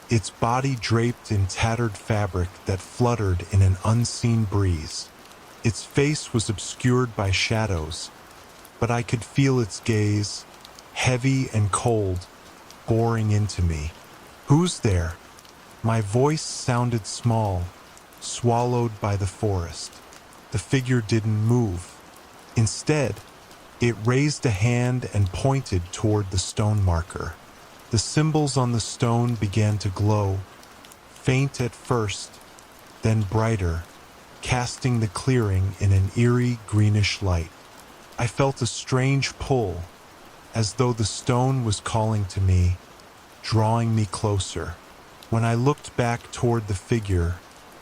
its body draped in tattered fabric that fluttered in an unseen breeze. Its face was obscured by shadows, but I could feel its gaze, heavy and cold, boring into me. "Who's there?" My voice sounded small, swallowed by the forest. The figure didn't move. Instead, it raised a hand and pointed toward the stone marker. The symbols on the stone began to glow, faint at first, then brighter, casting the clearing in an eerie greenish light. I felt a strange pull, as though the stone was calling to me, drawing me closer. When I looked back toward the figure,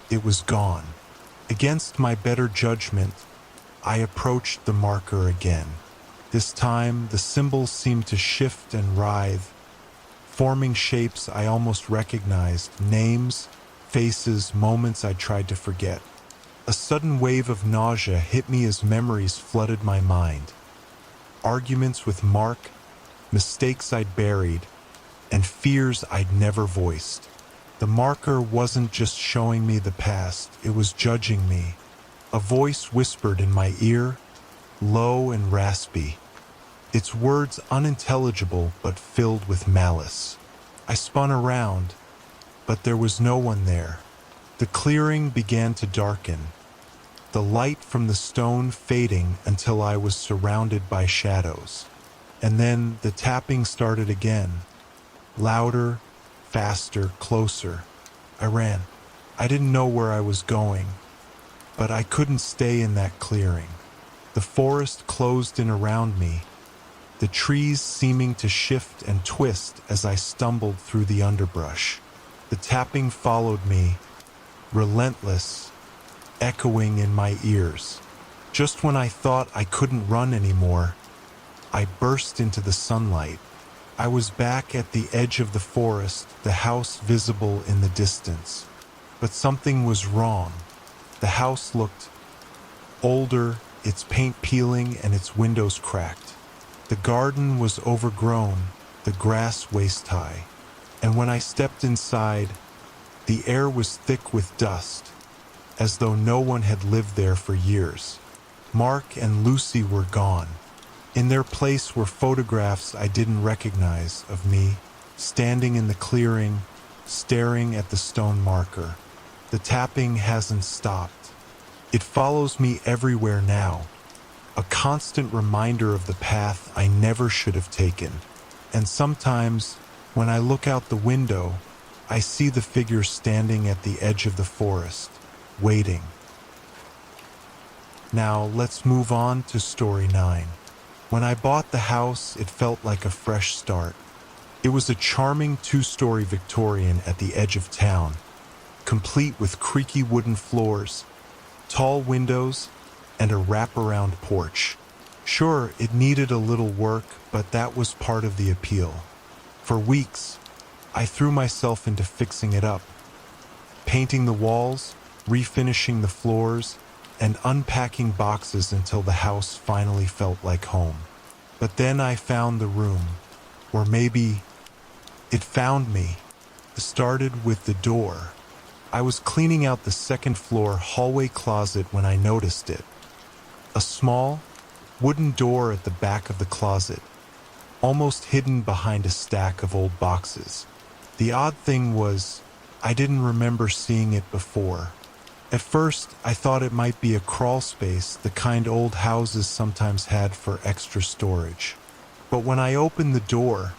it was gone. Against my better judgment, I approached the marker again. This time, the symbols seemed to shift and writhe, forming shapes I almost recognized, names, faces, moments I tried to forget. A sudden wave of nausea hit me as memories flooded my mind. Arguments with Mark, mistakes I'd buried, and fears I'd never voiced. The marker wasn't just showing me the past, it was judging me. A voice whispered in my ear, low and raspy, its words unintelligible but filled with malice. I spun around, but there was no one there. The clearing began to darken, the light from the stone fading until I was surrounded by shadows. And then the tapping started again, louder, faster, closer. I ran. I didn't know where I was going, but I couldn't stay in that clearing. The forest closed in around me, the trees seeming to shift and twist as I stumbled through the underbrush. The tapping followed me, relentless, echoing in my ears. Just when I thought I couldn't run anymore, I burst into the sunlight. I was back at the edge of the forest, the house visible in the distance. But something was wrong. The house looked older, its paint peeling and its windows cracked. The garden was overgrown, the grass waist-high. And when I stepped inside, the air was thick with dust, as though no one had lived there for years. Mark and Lucy were gone. In their place were photographs I didn't recognize of me, standing in the clearing, staring at the stone marker. The tapping hasn't stopped. It follows me everywhere now, a constant reminder of the path I never should have taken. And sometimes, when I look out the window, I see the figure standing at the edge of the forest, waiting. Now, let's move on to story 9. When I bought the house, it felt like a fresh start. It was a charming 2-story Victorian at the edge of town, complete with creaky wooden floors, tall windows, and a wraparound porch. Sure, it needed a little work, but that was part of the appeal. For weeks, I threw myself into fixing it up, painting the walls, refinishing the floors, and unpacking boxes until the house finally felt like home. But then I found the room, or maybe it found me. It started with the door. I was cleaning out the second-floor hallway closet when I noticed it. A small, wooden door at the back of the closet, almost hidden behind a stack of old boxes. The odd thing was, I didn't remember seeing it before. At first, I thought it might be a crawl space, the kind old houses sometimes had for extra storage. But when I opened the door,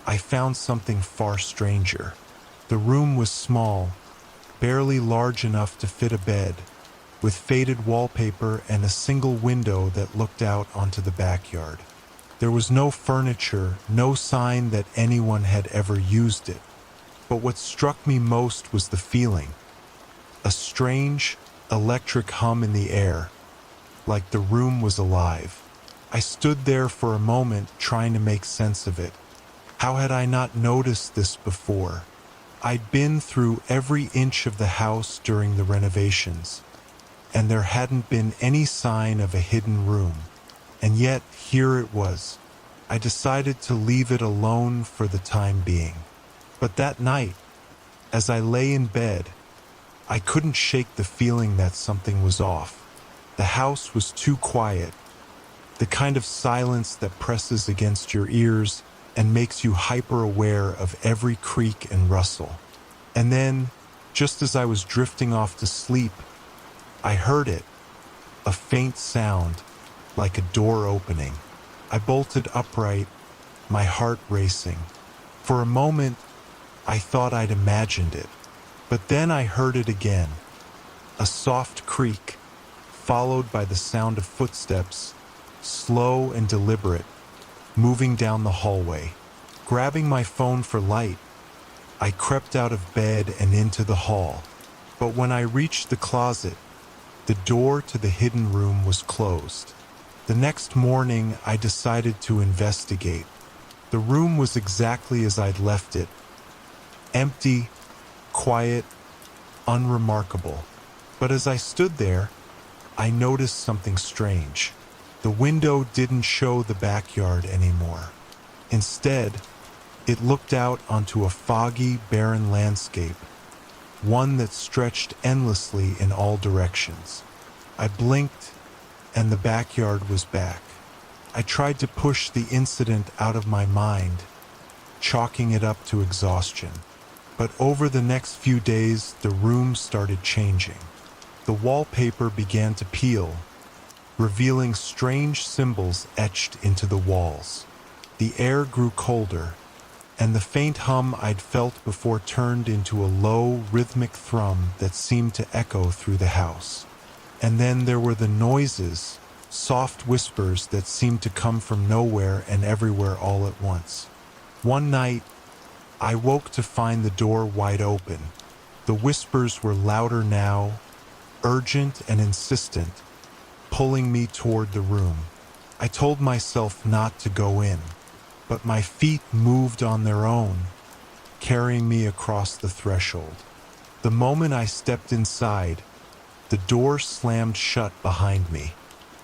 I found something far stranger. The room was small, barely large enough to fit a bed, with faded wallpaper and a single window that looked out onto the backyard. There was no furniture, no sign that anyone had ever used it. But what struck me most was the feeling. A strange, electric hum in the air, like the room was alive. I stood there for a moment trying to make sense of it. How had I not noticed this before? I'd been through every inch of the house during the renovations, and there hadn't been any sign of a hidden room. And yet, here it was. I decided to leave it alone for the time being. But that night, as I lay in bed, I couldn't shake the feeling that something was off. The house was too quiet, the kind of silence that presses against your ears and makes you hyper-aware of every creak and rustle. And then, just as I was drifting off to sleep, I heard it, a faint sound, like a door opening. I bolted upright, my heart racing. For a moment, I thought I'd imagined it. But then I heard it again, a soft creak, followed by the sound of footsteps, slow and deliberate, moving down the hallway. Grabbing my phone for light, I crept out of bed and into the hall. But when I reached the closet, the door to the hidden room was closed. The next morning, I decided to investigate. The room was exactly as I'd left it, empty, quiet, unremarkable. But as I stood there, I noticed something strange. The window didn't show the backyard anymore. Instead, it looked out onto a foggy, barren landscape, one that stretched endlessly in all directions. I blinked, and the backyard was back. I tried to push the incident out of my mind, chalking it up to exhaustion. But over the next few days, the room started changing. The wallpaper began to peel, revealing strange symbols etched into the walls. The air grew colder, and the faint hum I'd felt before turned into a low, rhythmic thrum that seemed to echo through the house. And then there were the noises, soft whispers that seemed to come from nowhere and everywhere all at once. One night, I woke to find the door wide open. The whispers were louder now, urgent and insistent, pulling me toward the room. I told myself not to go in, but my feet moved on their own, carrying me across the threshold. The moment I stepped inside, the door slammed shut behind me.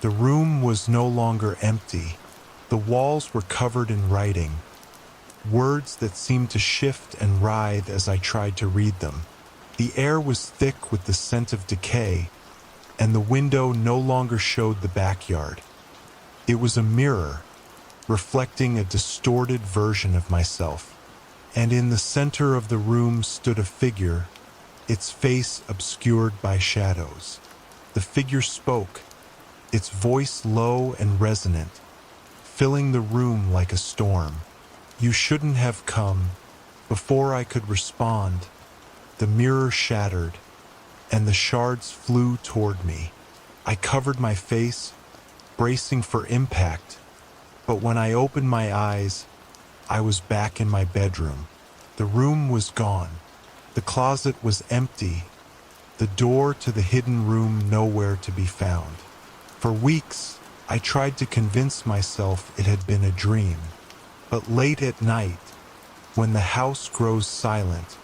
The room was no longer empty. The walls were covered in writing, words that seemed to shift and writhe as I tried to read them. The air was thick with the scent of decay, and the window no longer showed the backyard. It was a mirror, reflecting a distorted version of myself. And in the center of the room stood a figure, its face obscured by shadows. The figure spoke, its voice low and resonant, filling the room like a storm. "You shouldn't have come." Before I could respond, the mirror shattered, and the shards flew toward me. I covered my face, bracing for impact, but when I opened my eyes, I was back in my bedroom. The room was gone. The closet was empty, the door to the hidden room nowhere to be found. For weeks, I tried to convince myself it had been a dream. But late at night, when the house grows silent,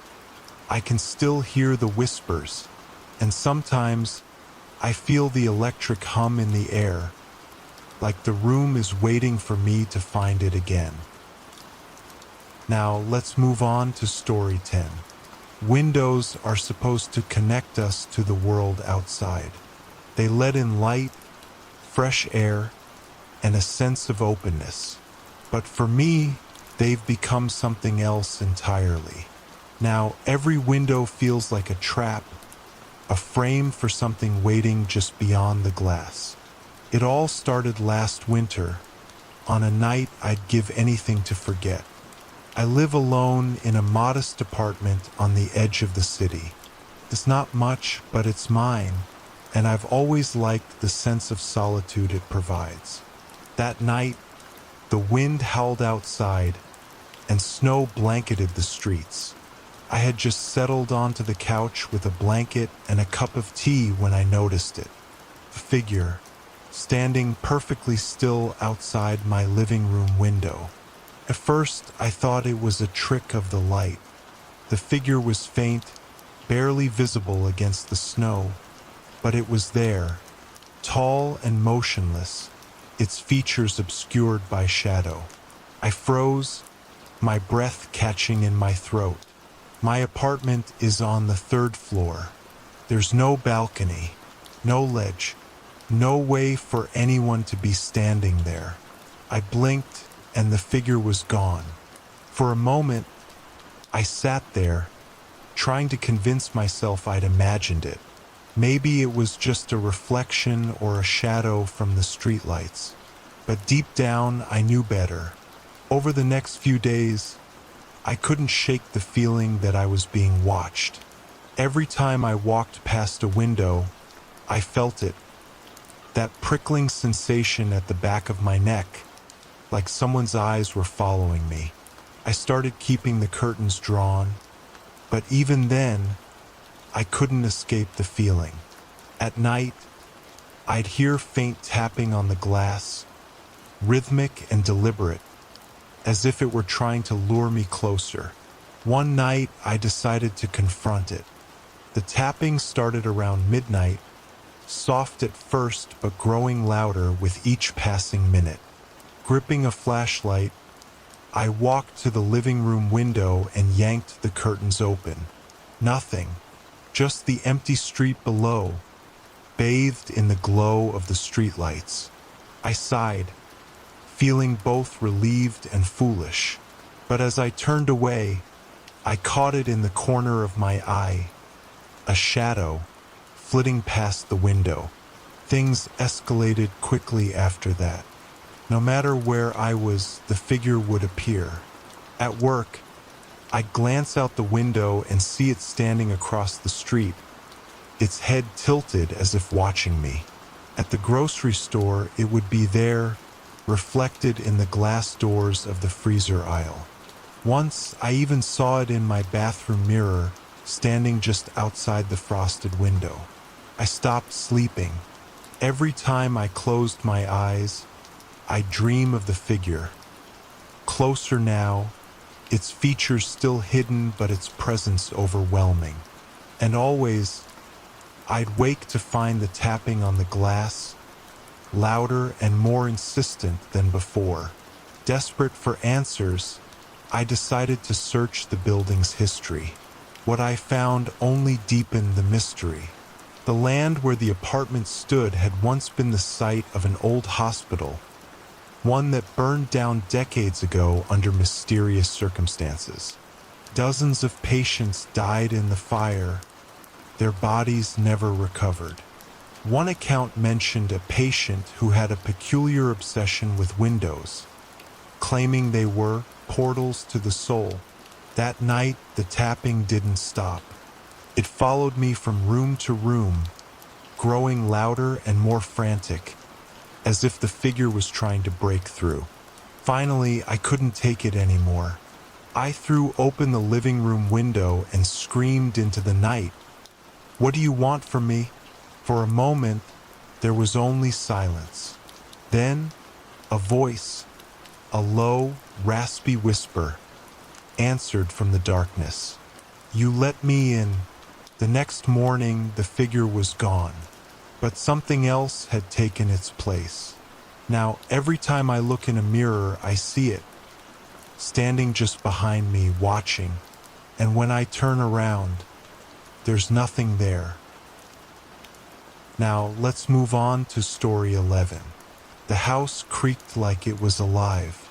I can still hear the whispers, and sometimes I feel the electric hum in the air, like the room is waiting for me to find it again. Now let's move on to story 10. Windows are supposed to connect us to the world outside. They let in light, fresh air, and a sense of openness. But for me, they've become something else entirely. Now every window feels like a trap, a frame for something waiting just beyond the glass. It all started last winter, on a night I'd give anything to forget. I live alone in a modest apartment on the edge of the city. It's not much, but it's mine, and I've always liked the sense of solitude it provides. That night, the wind howled outside, and snow blanketed the streets. I had just settled onto the couch with a blanket and a cup of tea when I noticed it. A figure, standing perfectly still outside my living room window. At first, I thought it was a trick of the light. The figure was faint, barely visible against the snow, but it was there, tall and motionless, its features obscured by shadow. I froze, my breath catching in my throat. My apartment is on the 3rd floor. There's no balcony, no ledge, no way for anyone to be standing there. I blinked, and the figure was gone. For a moment, I sat there, trying to convince myself I'd imagined it. Maybe it was just a reflection or a shadow from the streetlights. But deep down, I knew better. Over the next few days, I couldn't shake the feeling that I was being watched. Every time I walked past a window, I felt it. That prickling sensation at the back of my neck, like someone's eyes were following me. I started keeping the curtains drawn, but even then, I couldn't escape the feeling. At night, I'd hear faint tapping on the glass, rhythmic and deliberate, as if it were trying to lure me closer. One night, I decided to confront it. The tapping started around midnight, soft at first but growing louder with each passing minute. Gripping a flashlight, I walked to the living room window and yanked the curtains open. Nothing, just the empty street below, bathed in the glow of the streetlights. I sighed, feeling both relieved and foolish. But as I turned away, I caught it in the corner of my eye, a shadow, flitting past the window. Things escalated quickly after that. No matter where I was, the figure would appear. At work, I'd glance out the window and see it standing across the street, its head tilted as if watching me. At the grocery store, it would be there, reflected in the glass doors of the freezer aisle. Once, I even saw it in my bathroom mirror, standing just outside the frosted window. I stopped sleeping. Every time I closed my eyes, I'd dream of the figure. Closer now, its features still hidden but its presence overwhelming. And always, I'd wake to find the tapping on the glass, louder and more insistent than before. Desperate for answers, I decided to search the building's history. What I found only deepened the mystery. The land where the apartment stood had once been the site of an old hospital, one that burned down decades ago under mysterious circumstances. Dozens of patients died in the fire, their bodies never recovered. One account mentioned a patient who had a peculiar obsession with windows, claiming they were portals to the soul. That night, the tapping didn't stop. It followed me from room to room, growing louder and more frantic, as if the figure was trying to break through. Finally, I couldn't take it anymore. I threw open the living room window and screamed into the night. "What do you want from me?" For a moment, there was only silence. Then, a voice, a low, raspy whisper, answered from the darkness. "You let me in." The next morning, the figure was gone, but something else had taken its place. Now, every time I look in a mirror, I see it, standing just behind me, watching, and when I turn around, there's nothing there. Now, let's move on to story 11. The house creaked like it was alive.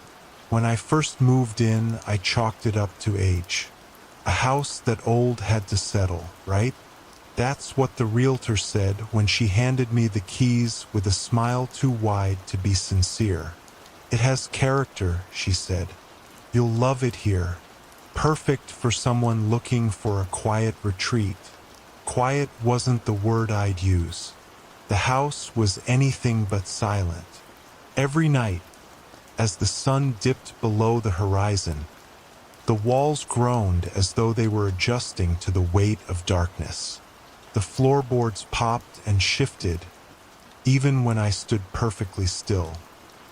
When I first moved in, I chalked it up to age. A house that old had to settle, right? That's what the realtor said when she handed me the keys with a smile too wide to be sincere. "It has character," she said. "You'll love it here. Perfect for someone looking for a quiet retreat." Quiet wasn't the word I'd use. The house was anything but silent. Every night, as the sun dipped below the horizon, the walls groaned as though they were adjusting to the weight of darkness. The floorboards popped and shifted, even when I stood perfectly still.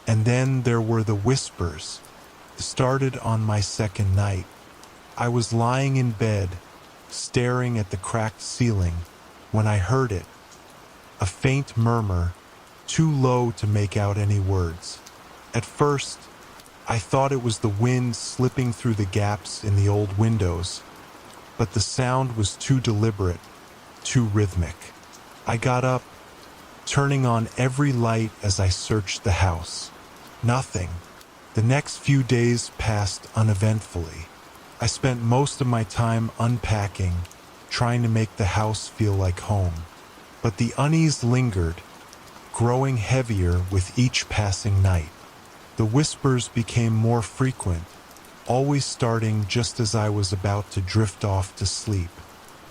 And then there were the whispers. It started on my second night. I was lying in bed, staring at the cracked ceiling, when I heard it. A faint murmur, too low to make out any words. At first, I thought it was the wind slipping through the gaps in the old windows, but the sound was too deliberate, too rhythmic. I got up, turning on every light as I searched the house. Nothing. The next few days passed uneventfully. I spent most of my time unpacking, trying to make the house feel like home. But the unease lingered, growing heavier with each passing night. The whispers became more frequent, always starting just as I was about to drift off to sleep.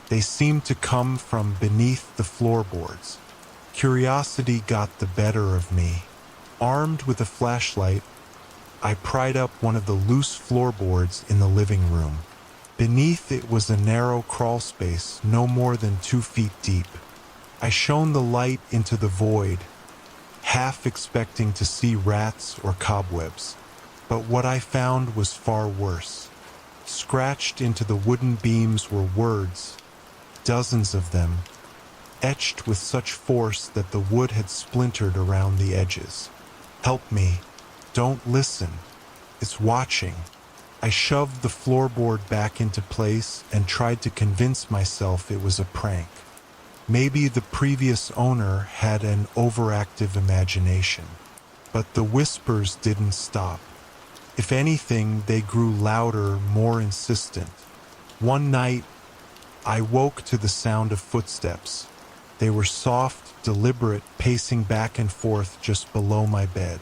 They seemed to come from beneath the floorboards. Curiosity got the better of me. Armed with a flashlight, I pried up one of the loose floorboards in the living room. Beneath it was a narrow crawl space no more than 2 feet deep. I shone the light into the void, half expecting to see rats or cobwebs. But what I found was far worse. Scratched into the wooden beams were words, dozens of them, etched with such force that the wood had splintered around the edges. "Help me. Don't listen. It's watching." I shoved the floorboard back into place and tried to convince myself it was a prank. Maybe the previous owner had an overactive imagination. But the whispers didn't stop. If anything, they grew louder, more insistent. One night, I woke to the sound of footsteps. They were soft, deliberate, pacing back and forth just below my bed.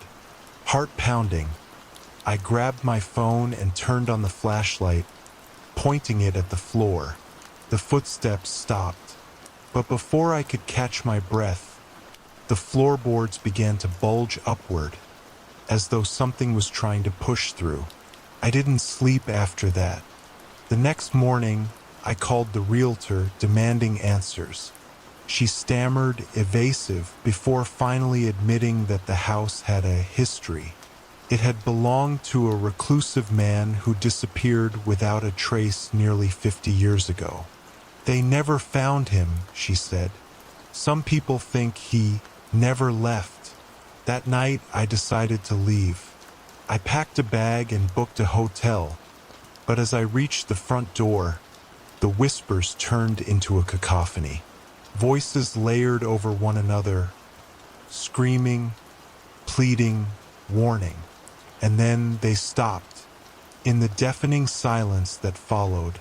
Heart pounding, I grabbed my phone and turned on the flashlight, pointing it at the floor. The footsteps stopped. But before I could catch my breath, The floorboards began to bulge upward, as though something was trying to push through. I didn't sleep after that. The next morning, I called the realtor demanding answers. She stammered, evasive, before finally admitting that the house had a history. It had belonged to a reclusive man who disappeared without a trace nearly 50 years ago. They never found him, she said. Some people think he never left. That night, I decided to leave. I packed a bag and booked a hotel, but as I reached the front door, the whispers turned into a cacophony. Voices layered over one another, screaming, pleading, warning. And then they stopped. In the deafening silence that followed,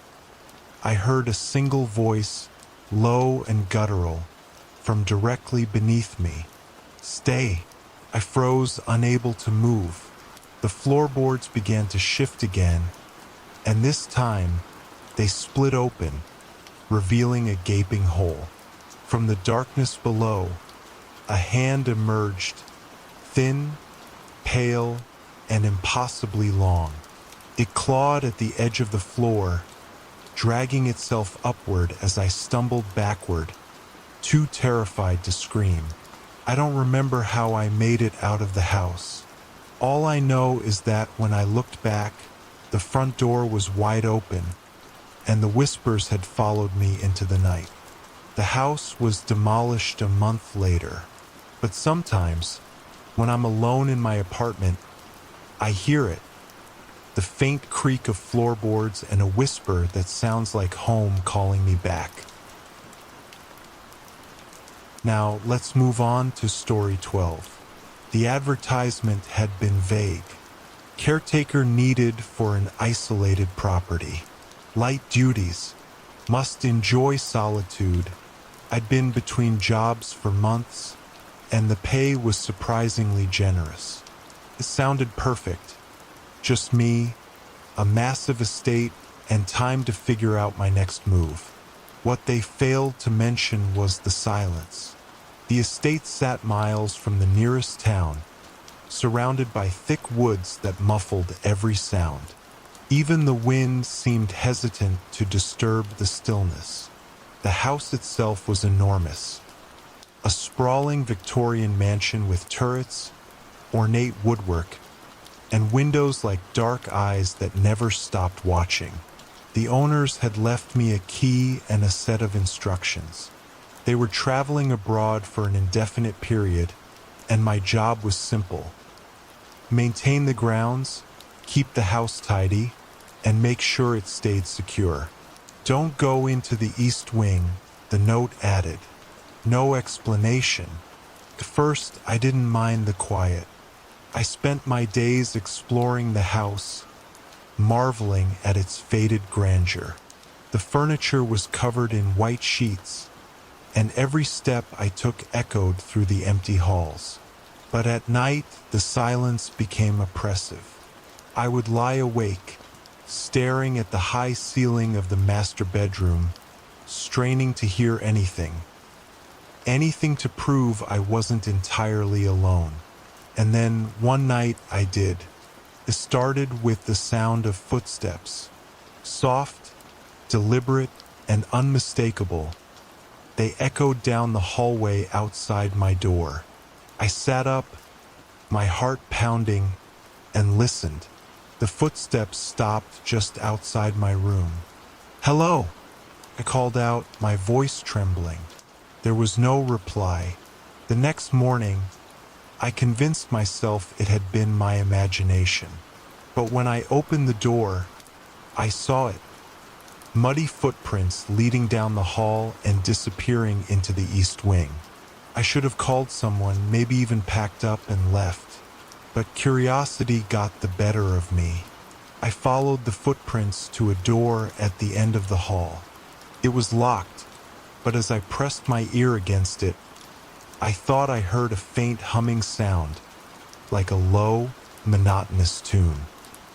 I heard a single voice, low and guttural, from directly beneath me. "Stay." I froze, unable to move. The floorboards began to shift again, and this time they split open, revealing a gaping hole. From the darkness below, a hand emerged, thin, pale, and impossibly long. It clawed at the edge of the floor, dragging itself upward as I stumbled backward, too terrified to scream. I don't remember how I made it out of the house. All I know is that when I looked back, the front door was wide open, and the whispers had followed me into the night. The house was demolished a month later, but sometimes, when I'm alone in my apartment, I hear it. The faint creak of floorboards and a whisper that sounds like home calling me back. Now, let's move on to story 12. The advertisement had been vague. Caretaker needed for an isolated property. Light duties. Must enjoy solitude. I'd been between jobs for months, and the pay was surprisingly generous. It sounded perfect. Just me, a massive estate, and time to figure out my next move. What they failed to mention was the silence. The estate sat miles from the nearest town, surrounded by thick woods that muffled every sound. Even the wind seemed hesitant to disturb the stillness. The house itself was enormous. A sprawling Victorian mansion with turrets, ornate woodwork, and windows like dark eyes that never stopped watching. The owners had left me a key and a set of instructions. They were traveling abroad for an indefinite period, and my job was simple. Maintain the grounds, keep the house tidy, and make sure it stayed secure. Don't go into the east wing, the note added. No explanation. At first, I didn't mind the quiet. I spent my days exploring the house, marveling at its faded grandeur. The furniture was covered in white sheets, and every step I took echoed through the empty halls. But at night, the silence became oppressive. I would lie awake, staring at the high ceiling of the master bedroom, straining to hear anything. Anything to prove I wasn't entirely alone. And then one night I did. It started with the sound of footsteps. Soft, deliberate, and unmistakable. They echoed down the hallway outside my door. I sat up, my heart pounding, and listened. The footsteps stopped just outside my room. "Hello!" I called out, my voice trembling. There was no reply. The next morning, I convinced myself it had been my imagination. But when I opened the door, I saw it. Muddy footprints leading down the hall and disappearing into the east wing. I should have called someone, maybe even packed up and left. But curiosity got the better of me. I followed the footprints to a door at the end of the hall. It was locked, but as I pressed my ear against it, I thought I heard a faint humming sound, like a low, monotonous tune.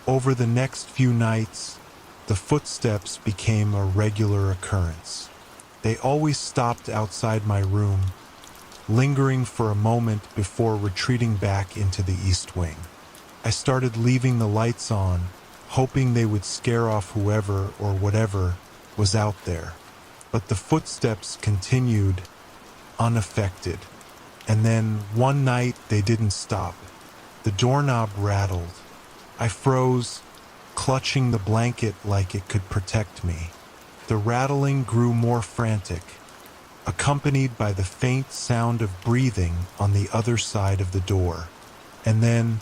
Over the next few nights, the footsteps became a regular occurrence. They always stopped outside my room, lingering for a moment before retreating back into the east wing. I started leaving the lights on, hoping they would scare off whoever or whatever was out there. But the footsteps continued, unaffected. And then, one night, they didn't stop. The doorknob rattled. I froze, clutching the blanket like it could protect me. The rattling grew more frantic, accompanied by the faint sound of breathing on the other side of the door. And then,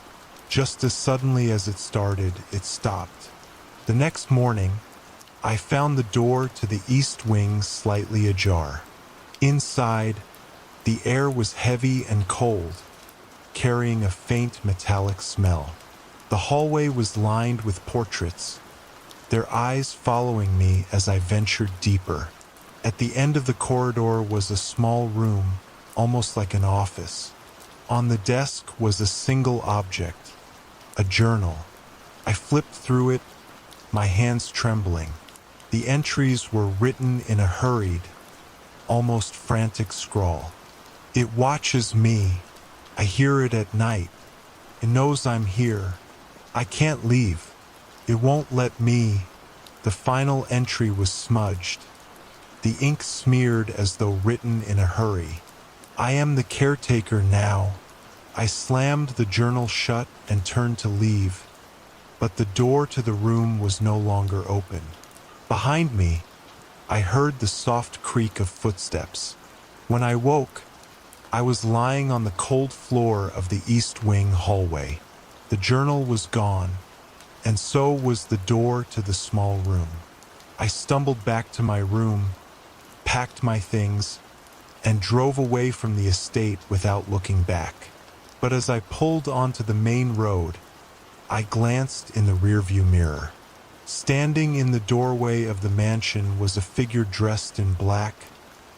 just as suddenly as it started, it stopped. The next morning, I found the door to the east wing slightly ajar. Inside, the air was heavy and cold, carrying a faint metallic smell. The hallway was lined with portraits, their eyes following me as I ventured deeper. At the end of the corridor was a small room, almost like an office. On the desk was a single object, a journal. I flipped through it, my hands trembling. The entries were written in a hurried, almost frantic scrawl. It watches me. I hear it at night. It knows I'm here. I can't leave. It won't let me. The final entry was smudged, the ink smeared as though written in a hurry. I am the caretaker now. I slammed the journal shut and turned to leave, but the door to the room was no longer open. Behind me, I heard the soft creak of footsteps. When I woke, I was lying on the cold floor of the East Wing hallway. The journal was gone, and so was the door to the small room. I stumbled back to my room, packed my things, and drove away from the estate without looking back. But as I pulled onto the main road, I glanced in the rearview mirror. Standing in the doorway of the mansion was a figure dressed in black,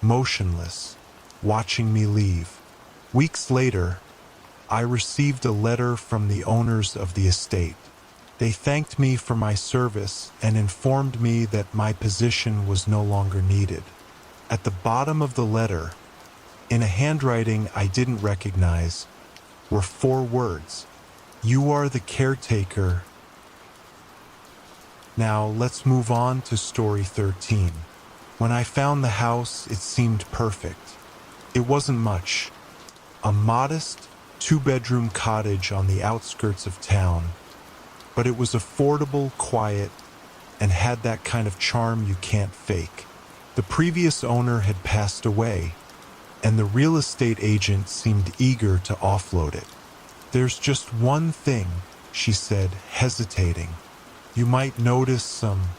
motionless, watching me leave. Weeks later, I received a letter from the owners of the estate. They thanked me for my service and informed me that my position was no longer needed. At the bottom of the letter, in a handwriting I didn't recognize, were 4 words: "You are the caretaker." Now let's move on to story 13. When I found the house, it seemed perfect. It wasn't much. A modest 2-bedroom cottage on the outskirts of town, but it was affordable, quiet, and had that kind of charm you can't fake. The previous owner had passed away, and the real estate agent seemed eager to offload it. "There's just one thing," she said, hesitating. "You might notice some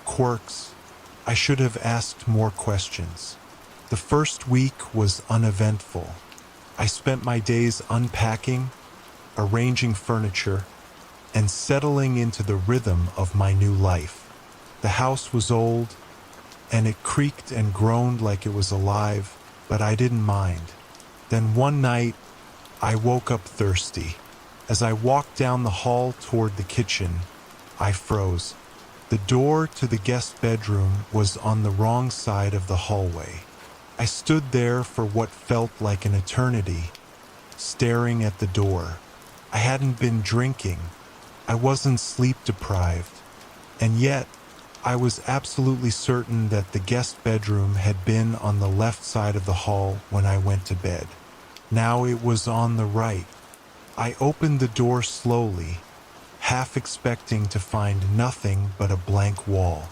quirks." I should have asked more questions. The first week was uneventful. I spent my days unpacking, arranging furniture, and settling into the rhythm of my new life. The house was old, and it creaked and groaned like it was alive, but I didn't mind. Then one night, I woke up thirsty. As I walked down the hall toward the kitchen, I froze. The door to the guest bedroom was on the wrong side of the hallway. I stood there for what felt like an eternity, staring at the door. I hadn't been drinking. I wasn't sleep deprived. And yet, I was absolutely certain that the guest bedroom had been on the left side of the hall when I went to bed. Now it was on the right. I opened the door slowly, half expecting to find nothing but a blank wall.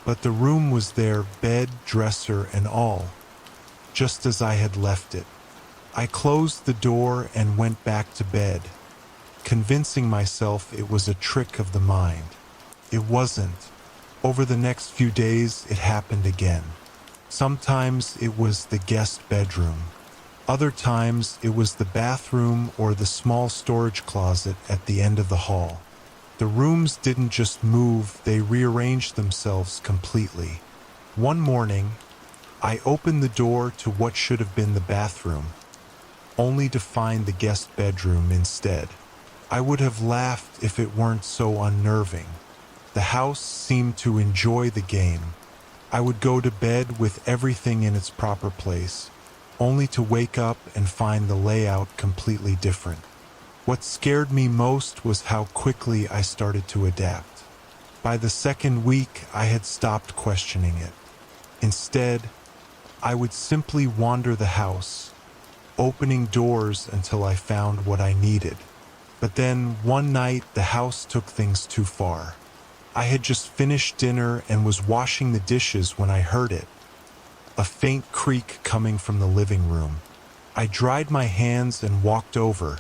But the room was there, bed, dresser, and all, just as I had left it. I closed the door and went back to bed, convincing myself it was a trick of the mind. It wasn't. Over the next few days, it happened again. Sometimes it was the guest bedroom. Other times it was the bathroom or the small storage closet at the end of the hall. The rooms didn't just move, they rearranged themselves completely. One morning, I opened the door to what should have been the bathroom, only to find the guest bedroom instead. I would have laughed if it weren't so unnerving. The house seemed to enjoy the game. I would go to bed with everything in its proper place, only to wake up and find the layout completely different. What scared me most was how quickly I started to adapt. By the second week, I had stopped questioning it. Instead, I would simply wander the house, opening doors until I found what I needed. But then, one night, the house took things too far. I had just finished dinner and was washing the dishes when I heard it. A faint creak coming from the living room. I dried my hands and walked over,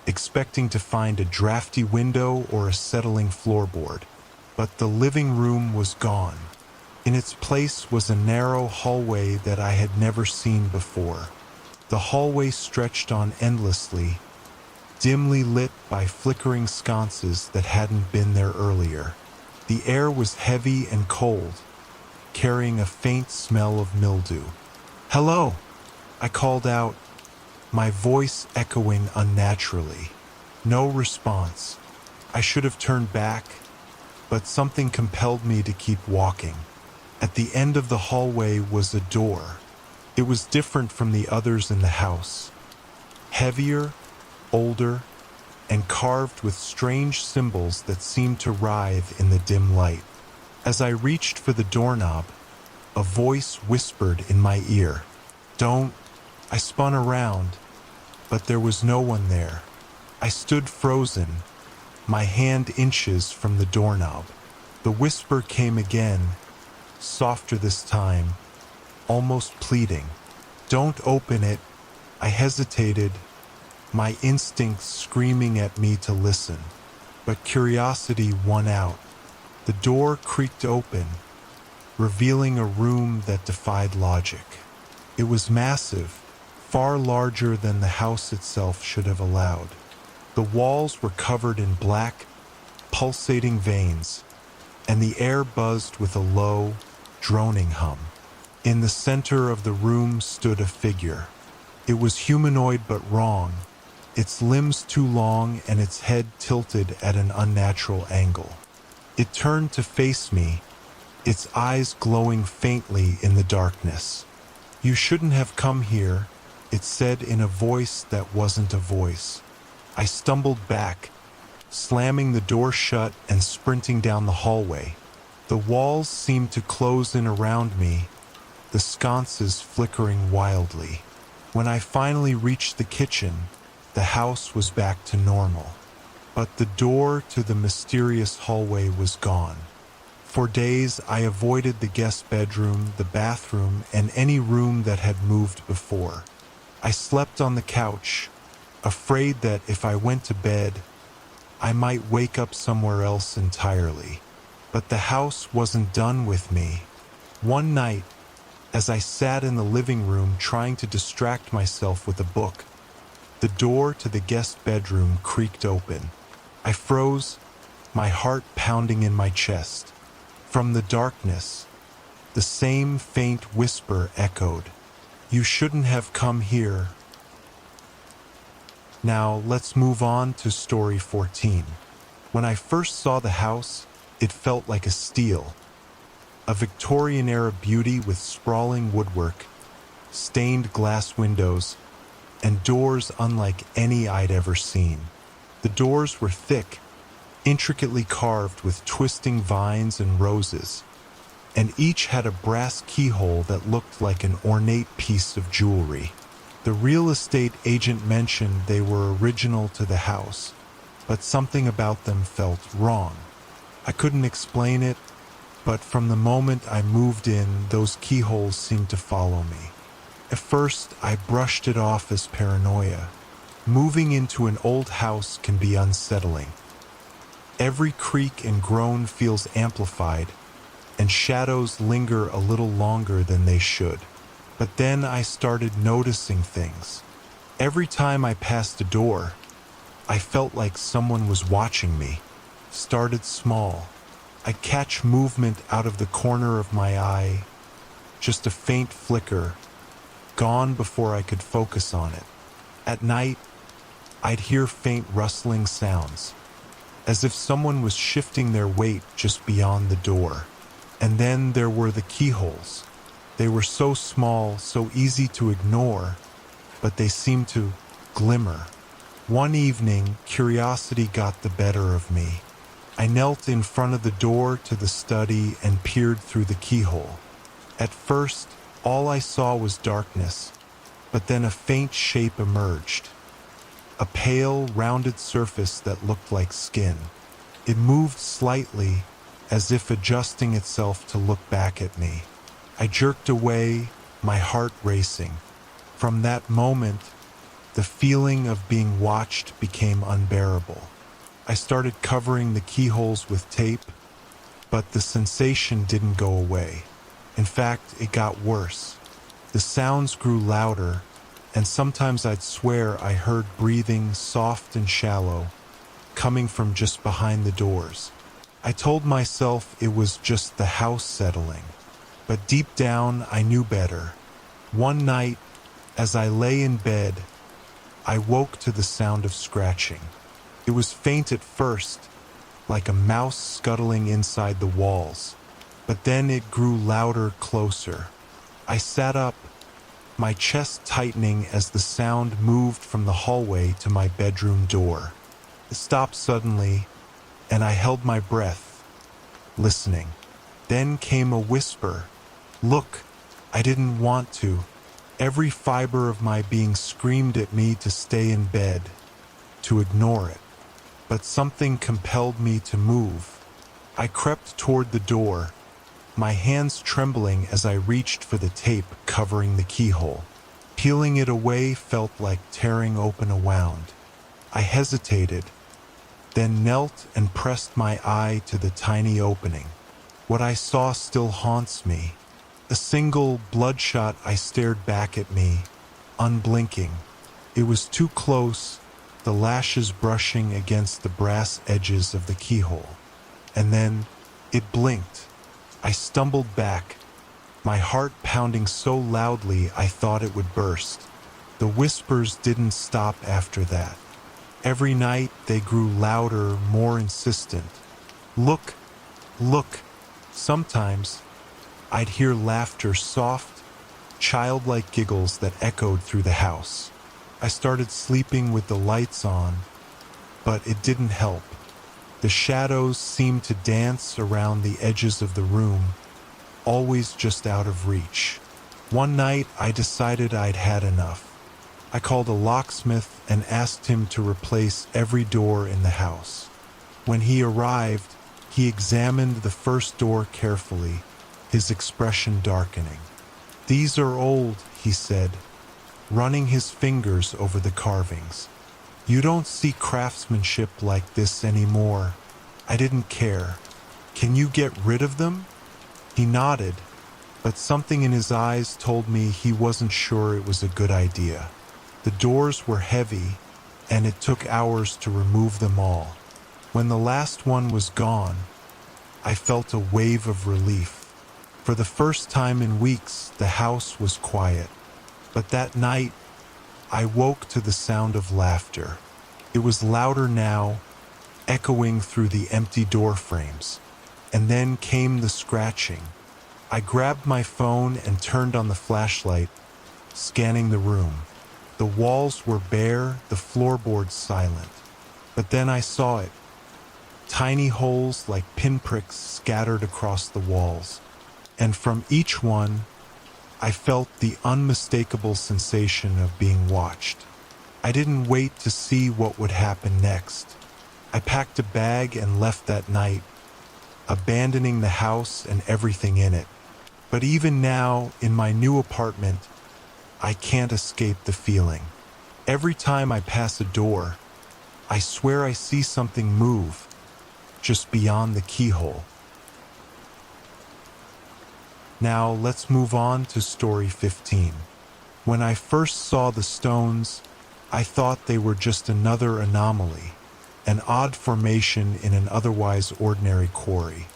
expecting to find a drafty window or a settling floorboard. But the living room was gone. In its place was a narrow hallway that I had never seen before. The hallway stretched on endlessly, dimly lit by flickering sconces that hadn't been there earlier. The air was heavy and cold, carrying a faint smell of mildew. "Hello!" I called out, my voice echoing unnaturally. No response. I should have turned back, but something compelled me to keep walking. At the end of the hallway was a door. It was different from the others in the house. Heavier, older, and carved with strange symbols that seemed to writhe in the dim light. As I reached for the doorknob, a voice whispered in my ear, "Don't." I spun around, but there was no one there. I stood frozen, my hand inches from the doorknob. The whisper came again, softer this time, almost pleading. "Don't open it." I hesitated, my instincts screaming at me to listen. But curiosity won out. The door creaked open, revealing a room that defied logic. It was massive, far larger than the house itself should have allowed. The walls were covered in black, pulsating veins, and the air buzzed with a low, droning hum. In the center of the room stood a figure. It was humanoid but wrong, its limbs too long and its head tilted at an unnatural angle. It turned to face me, its eyes glowing faintly in the darkness. "You shouldn't have come here," it said in a voice that wasn't a voice. I stumbled back, slamming the door shut and sprinting down the hallway. The walls seemed to close in around me, the sconces flickering wildly. When I finally reached the kitchen, the house was back to normal. But the door to the mysterious hallway was gone. For days, I avoided the guest bedroom, the bathroom, and any room that had moved before. I slept on the couch, afraid that if I went to bed, I might wake up somewhere else entirely. But the house wasn't done with me. One night, as I sat in the living room trying to distract myself with a book, the door to the guest bedroom creaked open. I froze, my heart pounding in my chest. From the darkness, the same faint whisper echoed, "You shouldn't have come here." Now, let's move on to story 14. When I first saw the house, it felt like a steal. A Victorian-era beauty with sprawling woodwork, stained glass windows, and doors unlike any I'd ever seen. The doors were thick, intricately carved with twisting vines and roses, and each had a brass keyhole that looked like an ornate piece of jewelry. The real estate agent mentioned they were original to the house, but something about them felt wrong. I couldn't explain it, but from the moment I moved in, those keyholes seemed to follow me. At first, I brushed it off as paranoia. Moving into an old house can be unsettling. Every creak and groan feels amplified, and shadows linger a little longer than they should. But then I started noticing things. Every time I passed a door, I felt like someone was watching me. Started small. I'd catch movement out of the corner of my eye, just a faint flicker, gone before I could focus on it. At night, I'd hear faint rustling sounds, as if someone was shifting their weight just beyond the door. And then there were the keyholes. They were so small, so easy to ignore, but they seemed to glimmer. One evening, curiosity got the better of me. I knelt in front of the door to the study and peered through the keyhole. At first, all I saw was darkness, but then a faint shape emerged. A pale, rounded surface that looked like skin. It moved slightly, as if adjusting itself to look back at me. I jerked away, my heart racing. From that moment, the feeling of being watched became unbearable. I started covering the keyholes with tape, but the sensation didn't go away. In fact, it got worse. The sounds grew louder, and sometimes I'd swear I heard breathing, soft and shallow, coming from just behind the doors. I told myself it was just the house settling, but deep down I knew better. One night, as I lay in bed, I woke to the sound of scratching. It was faint at first, like a mouse scuttling inside the walls, but then it grew louder, closer. I sat up, my chest tightening as the sound moved from the hallway to my bedroom door. It stopped suddenly, and I held my breath, listening. Then came a whisper. Look, I didn't want to. Every fiber of my being screamed at me to stay in bed, to ignore it. But something compelled me to move. I crept toward the door, my hands trembling as I reached for the tape covering the keyhole. Peeling it away felt like tearing open a wound. I hesitated, then knelt and pressed my eye to the tiny opening. What I saw still haunts me. A single bloodshot eye stared back at me, unblinking. It was too close, the lashes brushing against the brass edges of the keyhole. And then it blinked. I stumbled back, my heart pounding so loudly I thought it would burst. The whispers didn't stop after that. Every night they grew louder, more insistent. Look, look. Sometimes I'd hear laughter, soft, childlike giggles that echoed through the house. I started sleeping with the lights on, but it didn't help. The shadows seemed to dance around the edges of the room, always just out of reach. One night, I decided I'd had enough. I called a locksmith and asked him to replace every door in the house. When he arrived, he examined the first door carefully, his expression darkening. "These are old," he said, running his fingers over the carvings. "You don't see craftsmanship like this anymore." I didn't care. "Can you get rid of them?" He nodded, but something in his eyes told me he wasn't sure it was a good idea. The doors were heavy, and it took hours to remove them all. When the last one was gone, I felt a wave of relief. For the first time in weeks, the house was quiet. But that night, I woke to the sound of laughter. It was louder now, echoing through the empty door frames. And then came the scratching. I grabbed my phone and turned on the flashlight, scanning the room. The walls were bare, the floorboards silent. But then I saw it. Tiny holes like pinpricks scattered across the walls. And from each one, I felt the unmistakable sensation of being watched. I didn't wait to see what would happen next. I packed a bag and left that night, abandoning the house and everything in it. But even now, in my new apartment, I can't escape the feeling. Every time I pass a door, I swear I see something move, just beyond the keyhole. Now let's move on to story 15. When I first saw the stones, I thought they were just another anomaly, an odd formation in an otherwise ordinary quarry.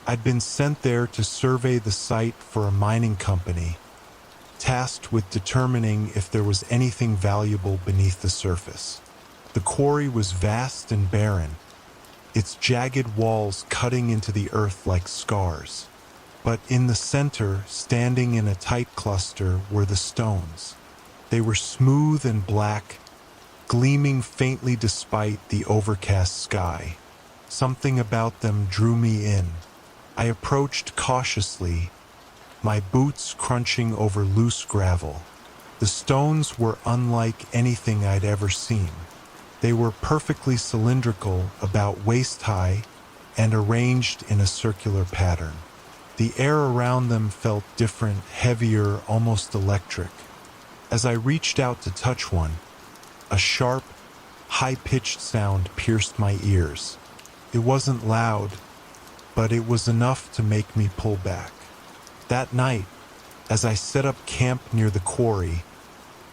I'd been sent there to survey the site for a mining company, tasked with determining if there was anything valuable beneath the surface. The quarry was vast and barren, its jagged walls cutting into the earth like scars. But in the center, standing in a tight cluster, were the stones. They were smooth and black, gleaming faintly despite the overcast sky. Something about them drew me in. I approached cautiously, my boots crunching over loose gravel. The stones were unlike anything I'd ever seen. They were perfectly cylindrical, about waist-high, and arranged in a circular pattern. The air around them felt different, heavier, almost electric. As I reached out to touch one, a sharp, high-pitched sound pierced my ears. It wasn't loud, but it was enough to make me pull back. That night, as I set up camp near the quarry,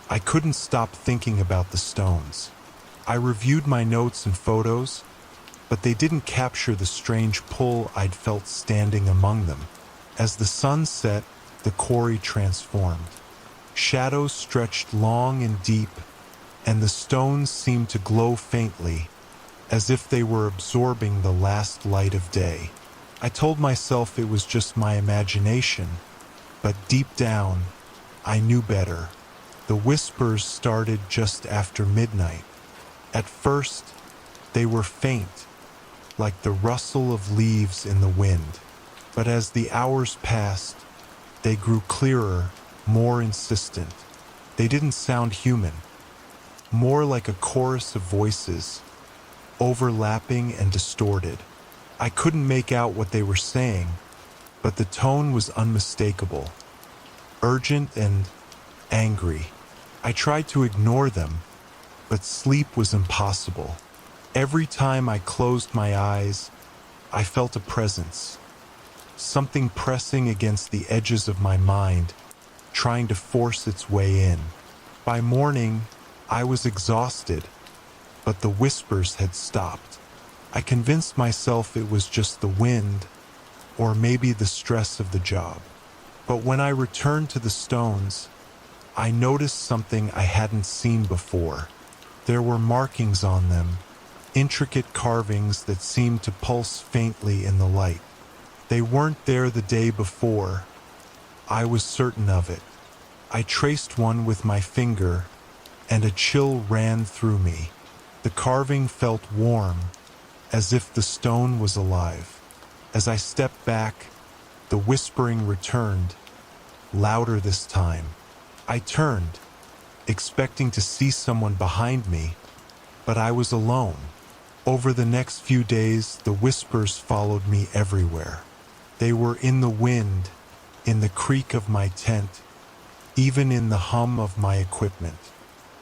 I couldn't stop thinking about the stones. I reviewed my notes and photos, but they didn't capture the strange pull I'd felt standing among them. As the sun set, the quarry transformed. Shadows stretched long and deep, and the stones seemed to glow faintly, as if they were absorbing the last light of day. I told myself it was just my imagination, but deep down, I knew better. The whispers started just after midnight. At first, they were faint, like the rustle of leaves in the wind. But as the hours passed, they grew clearer, more insistent. They didn't sound human, more like a chorus of voices, overlapping and distorted. I couldn't make out what they were saying, but the tone was unmistakable, urgent and angry. I tried to ignore them, but sleep was impossible. Every time I closed my eyes, I felt a presence, something pressing against the edges of my mind, trying to force its way in. By morning, I was exhausted, but the whispers had stopped. I convinced myself it was just the wind, or maybe the stress of the job. But when I returned to the stones, I noticed something I hadn't seen before. There were markings on them, intricate carvings that seemed to pulse faintly in the light. They weren't there the day before. I was certain of it. I traced one with my finger, and a chill ran through me. The carving felt warm, as if the stone was alive. As I stepped back, the whispering returned, louder this time. I turned, expecting to see someone behind me, but I was alone. Over the next few days, the whispers followed me everywhere. They were in the wind, in the creak of my tent, even in the hum of my equipment.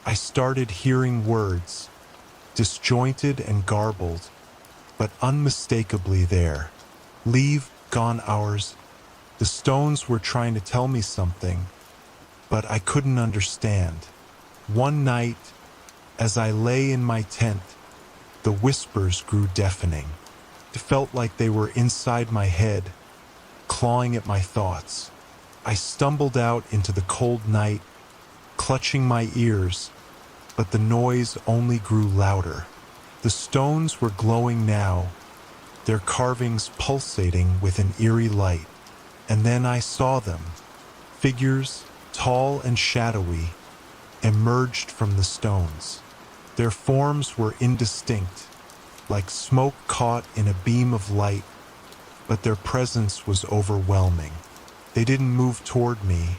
I started hearing words, disjointed and garbled, but unmistakably there. Leave, gone hours. The stones were trying to tell me something, but I couldn't understand. One night, as I lay in my tent, the whispers grew deafening. It felt like they were inside my head, clawing at my thoughts. I stumbled out into the cold night, clutching my ears, but the noise only grew louder. The stones were glowing now, their carvings pulsating with an eerie light. And then I saw them. Figures, tall and shadowy, emerged from the stones. Their forms were indistinct, like smoke caught in a beam of light, but their presence was overwhelming. They didn't move toward me.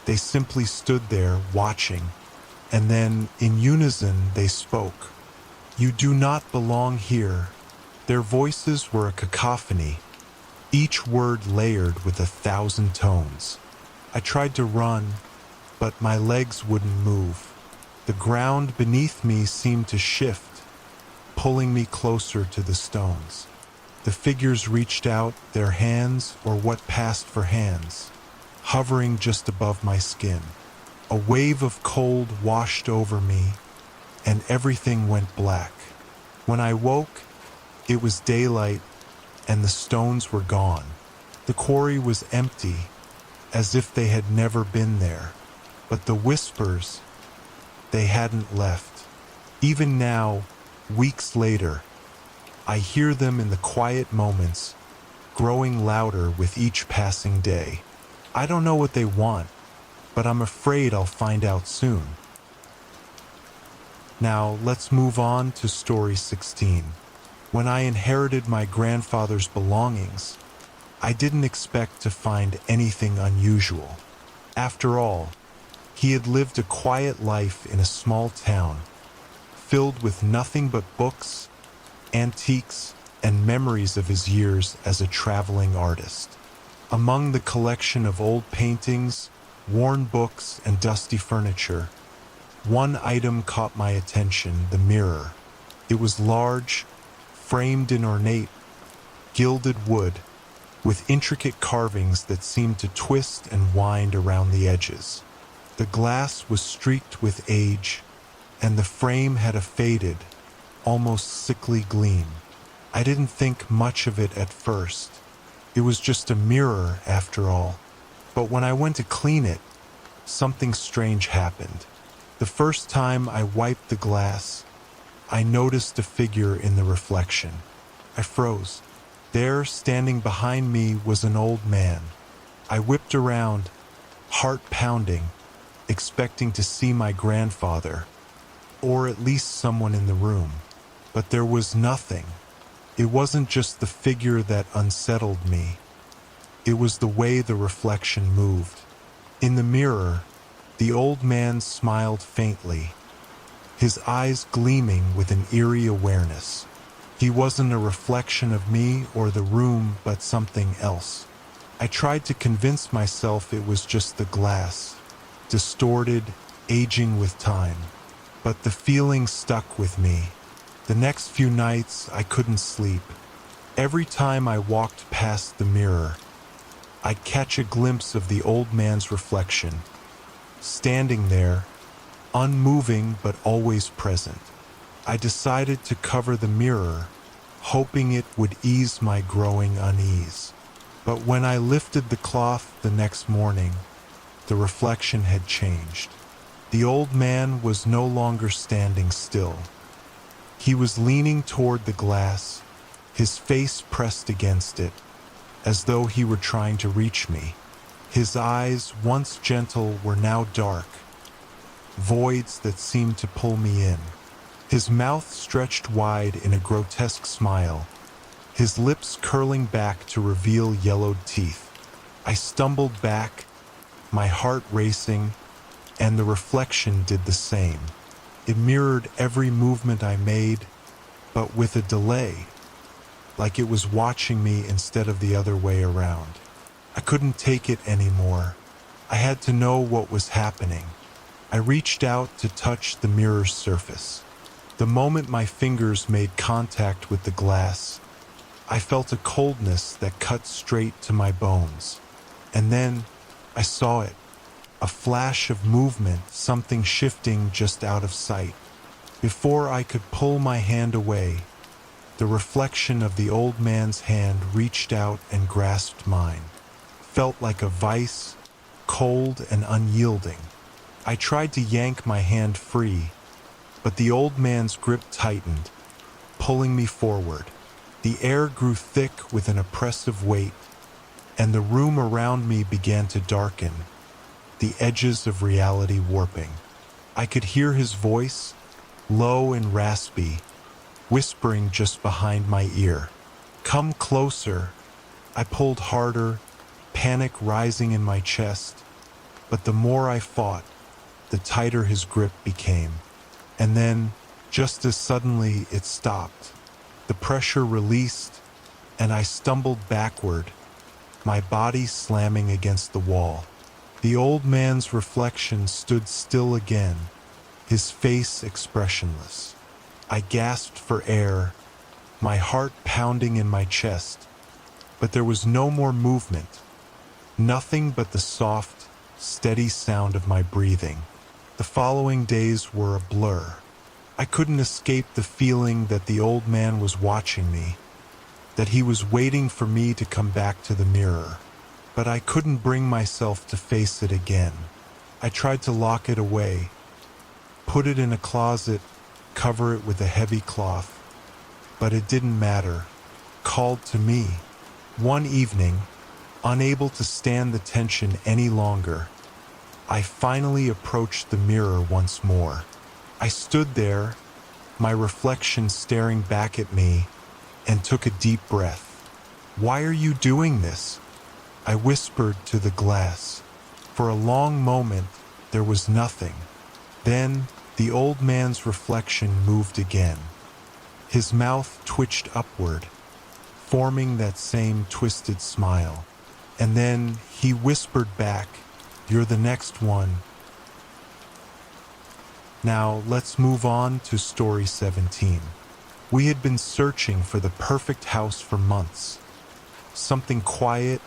They simply stood there, watching, and then, in unison, they spoke. "You do not belong here." Their voices were a cacophony, each word layered with 1,000 tones. I tried to run, but my legs wouldn't move. The ground beneath me seemed to shift, pulling me closer to the stones. The figures reached out, their hands, or what passed for hands, hovering just above my skin. A wave of cold washed over me, and everything went black. When I woke, it was daylight, and the stones were gone. The quarry was empty, as if they had never been there. But the whispers, they hadn't left. Even now, weeks later, I hear them in the quiet moments, growing louder with each passing day. I don't know what they want, but I'm afraid I'll find out soon. Now, let's move on to story 16. When I inherited my grandfather's belongings, I didn't expect to find anything unusual. After all, he had lived a quiet life in a small town, filled with nothing but books, antiques, and memories of his years as a traveling artist. Among the collection of old paintings, worn books, and dusty furniture, one item caught my attention: the mirror. It was large, framed in ornate, gilded wood, with intricate carvings that seemed to twist and wind around the edges. The glass was streaked with age, and the frame had a faded, almost sickly gleam. I didn't think much of it at first. It was just a mirror, after all. But when I went to clean it, something strange happened. The first time I wiped the glass, I noticed a figure in the reflection. I froze. There, standing behind me, was an old man. I whipped around, heart pounding, expecting to see my grandfather, or at least someone in the room. But there was nothing. It wasn't just the figure that unsettled me. It was the way the reflection moved. In the mirror, the old man smiled faintly, his eyes gleaming with an eerie awareness. He wasn't a reflection of me or the room, but something else. I tried to convince myself it was just the glass, distorted, aging with time. But the feeling stuck with me. The next few nights, I couldn't sleep. Every time I walked past the mirror, I'd catch a glimpse of the old man's reflection, standing there, unmoving but always present. I decided to cover the mirror, hoping it would ease my growing unease. But when I lifted the cloth the next morning, the reflection had changed. The old man was no longer standing still. He was leaning toward the glass, his face pressed against it, as though he were trying to reach me. His eyes, once gentle, were now dark, voids that seemed to pull me in. His mouth stretched wide in a grotesque smile, his lips curling back to reveal yellowed teeth. I stumbled back, my heart racing, and the reflection did the same. It mirrored every movement I made, but with a delay, like it was watching me instead of the other way around. I couldn't take it anymore. I had to know what was happening. I reached out to touch the mirror's surface. The moment my fingers made contact with the glass, I felt a coldness that cut straight to my bones. And then I saw it. A flash of movement, something shifting just out of sight. Before I could pull my hand away, the reflection of the old man's hand reached out and grasped mine. Felt like a vice, cold and unyielding. I tried to yank my hand free, but the old man's grip tightened, pulling me forward. The air grew thick with an oppressive weight, and the room around me began to darken, the edges of reality warping. I could hear his voice, low and raspy, whispering just behind my ear. "Come closer." I pulled harder, panic rising in my chest, but the more I fought, the tighter his grip became. And then, just as suddenly, it stopped. The pressure released, and I stumbled backward, my body slamming against the wall. The old man's reflection stood still again, his face expressionless. I gasped for air, my heart pounding in my chest, but there was no more movement, nothing but the soft, steady sound of my breathing. The following days were a blur. I couldn't escape the feeling that the old man was watching me, that he was waiting for me to come back to the mirror. But I couldn't bring myself to face it again. I tried to lock it away, put it in a closet, cover it with a heavy cloth. But it didn't matter. Called to me. One evening, unable to stand the tension any longer, I finally approached the mirror once more. I stood there, my reflection staring back at me, and took a deep breath. "Why are you doing this?" I whispered to the glass. For a long moment, there was nothing. Then, the old man's reflection moved again. His mouth twitched upward, forming that same twisted smile. And then he whispered back, "You're the next one." Now, let's move on to story 17. We had been searching for the perfect house for months. Something quiet,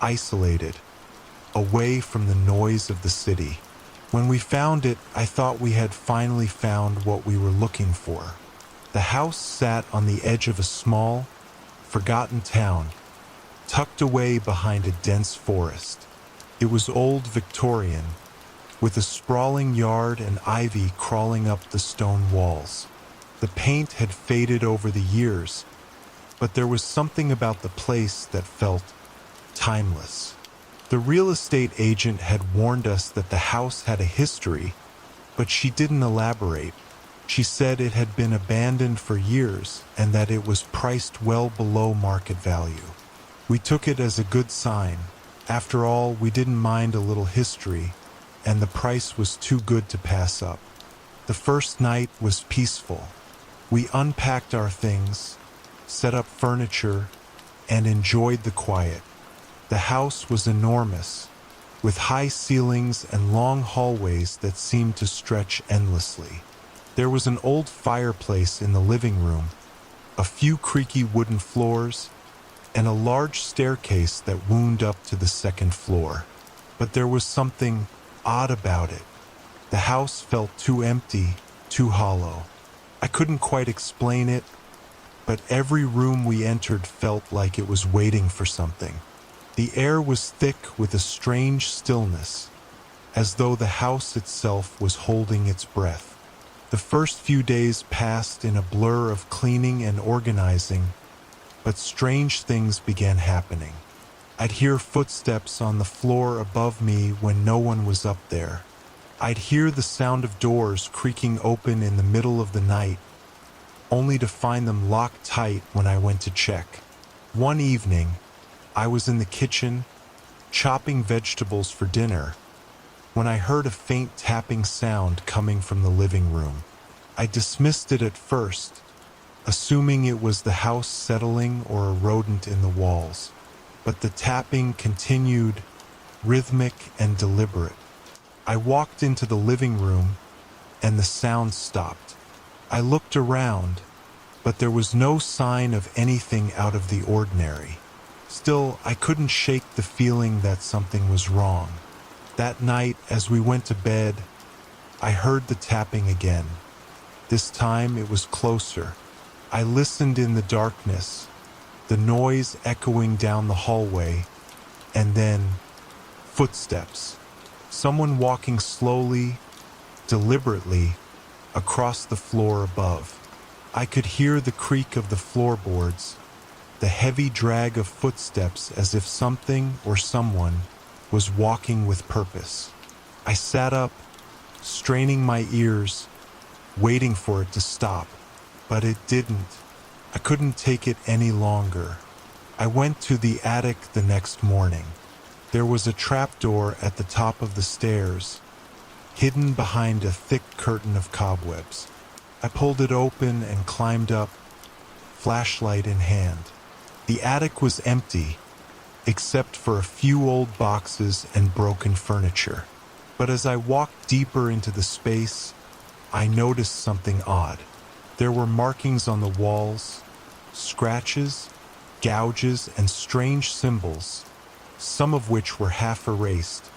isolated, away from the noise of the city. When we found it, I thought we had finally found what we were looking for. The house sat on the edge of a small, forgotten town, tucked away behind a dense forest. It was old Victorian, with a sprawling yard and ivy crawling up the stone walls. The paint had faded over the years, but there was something about the place that felt timeless. The real estate agent had warned us that the house had a history, but she didn't elaborate. She said it had been abandoned for years and that it was priced well below market value. We took it as a good sign. After all, we didn't mind a little history, and the price was too good to pass up. The first night was peaceful. We unpacked our things, set up furniture, and enjoyed the quiet. The house was enormous, with high ceilings and long hallways that seemed to stretch endlessly. There was an old fireplace in the living room, a few creaky wooden floors, and a large staircase that wound up to the second floor. But there was something odd about it. The house felt too empty, too hollow. I couldn't quite explain it, but every room we entered felt like it was waiting for something. The air was thick with a strange stillness, as though the house itself was holding its breath. The first few days passed in a blur of cleaning and organizing, but strange things began happening. I'd hear footsteps on the floor above me when no one was up there. I'd hear the sound of doors creaking open in the middle of the night, only to find them locked tight when I went to check. One evening, I was in the kitchen, chopping vegetables for dinner, when I heard a faint tapping sound coming from the living room. I dismissed it at first, assuming it was the house settling or a rodent in the walls. But the tapping continued, rhythmic and deliberate. I walked into the living room, and the sound stopped. I looked around, but there was no sign of anything out of the ordinary. Still, I couldn't shake the feeling that something was wrong. That night, as we went to bed, I heard the tapping again. This time it was closer. I listened in the darkness, the noise echoing down the hallway, and then footsteps. Someone walking slowly, deliberately, across the floor above. I could hear the creak of the floorboards, the heavy drag of footsteps as if something or someone was walking with purpose. I sat up, straining my ears, waiting for it to stop, but it didn't. I couldn't take it any longer. I went to the attic the next morning. There was a trapdoor at the top of the stairs, hidden behind a thick curtain of cobwebs. I pulled it open and climbed up, flashlight in hand. The attic was empty, except for a few old boxes and broken furniture. But as I walked deeper into the space, I noticed something odd. There were markings on the walls, scratches, gouges, and strange symbols, some of which were half erased,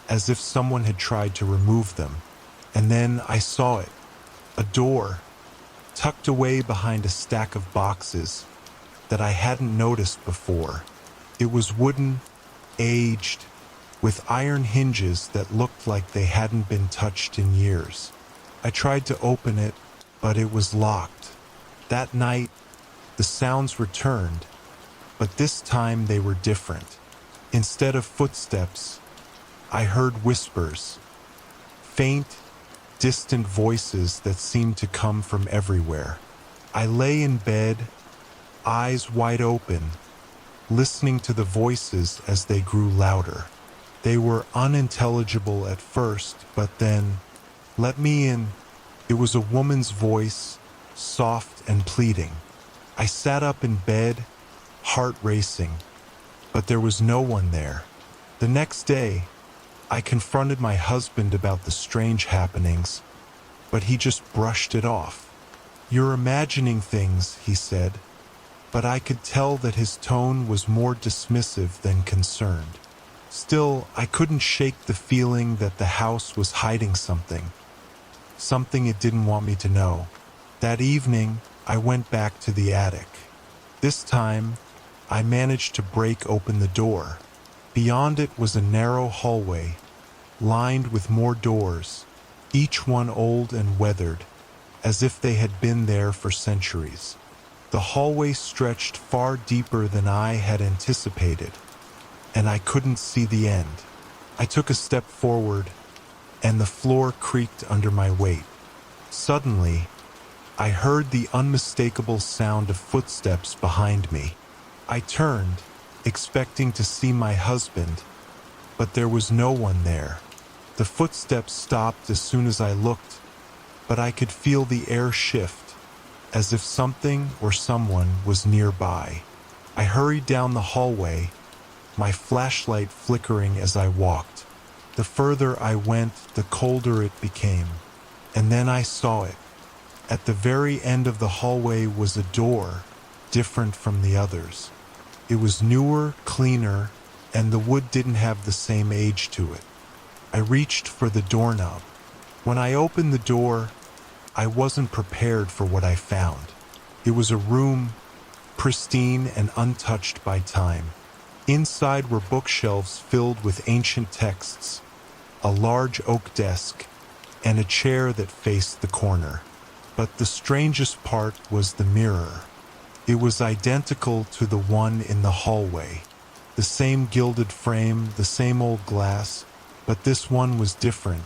as if someone had tried to remove them. And then I saw it, a door, tucked away behind a stack of boxes that I hadn't noticed before. It was wooden, aged, with iron hinges that looked like they hadn't been touched in years. I tried to open it, but it was locked. That night, the sounds returned, but this time they were different. Instead of footsteps, I heard whispers, faint, distant voices that seemed to come from everywhere. I lay in bed, eyes wide open, listening to the voices as they grew louder. They were unintelligible at first, but then, "Let me in." It was a woman's voice, soft and pleading. I sat up in bed, heart racing, but there was no one there. The next day, I confronted my husband about the strange happenings, but he just brushed it off. "You're imagining things," he said, but I could tell that his tone was more dismissive than concerned. Still, I couldn't shake the feeling that the house was hiding something it didn't want me to know. That evening, I went back to the attic. This time, I managed to break open the door. Beyond it was a narrow hallway, lined with more doors, each one old and weathered, as if they had been there for centuries. The hallway stretched far deeper than I had anticipated, and I couldn't see the end. I took a step forward, and the floor creaked under my weight. Suddenly, I heard the unmistakable sound of footsteps behind me. I turned, expecting to see my husband, but there was no one there. The footsteps stopped as soon as I looked, but I could feel the air shift, as if something or someone was nearby. I hurried down the hallway, my flashlight flickering as I walked. The further I went, the colder it became. And then I saw it. At the very end of the hallway was a door, different from the others. It was newer, cleaner, and the wood didn't have the same age to it. I reached for the doorknob. When I opened the door, I wasn't prepared for what I found. It was a room, pristine and untouched by time. Inside were bookshelves filled with ancient texts, a large oak desk, and a chair that faced the corner. But the strangest part was the mirror. It was identical to the one in the hallway. The same gilded frame, the same old glass, but this one was different.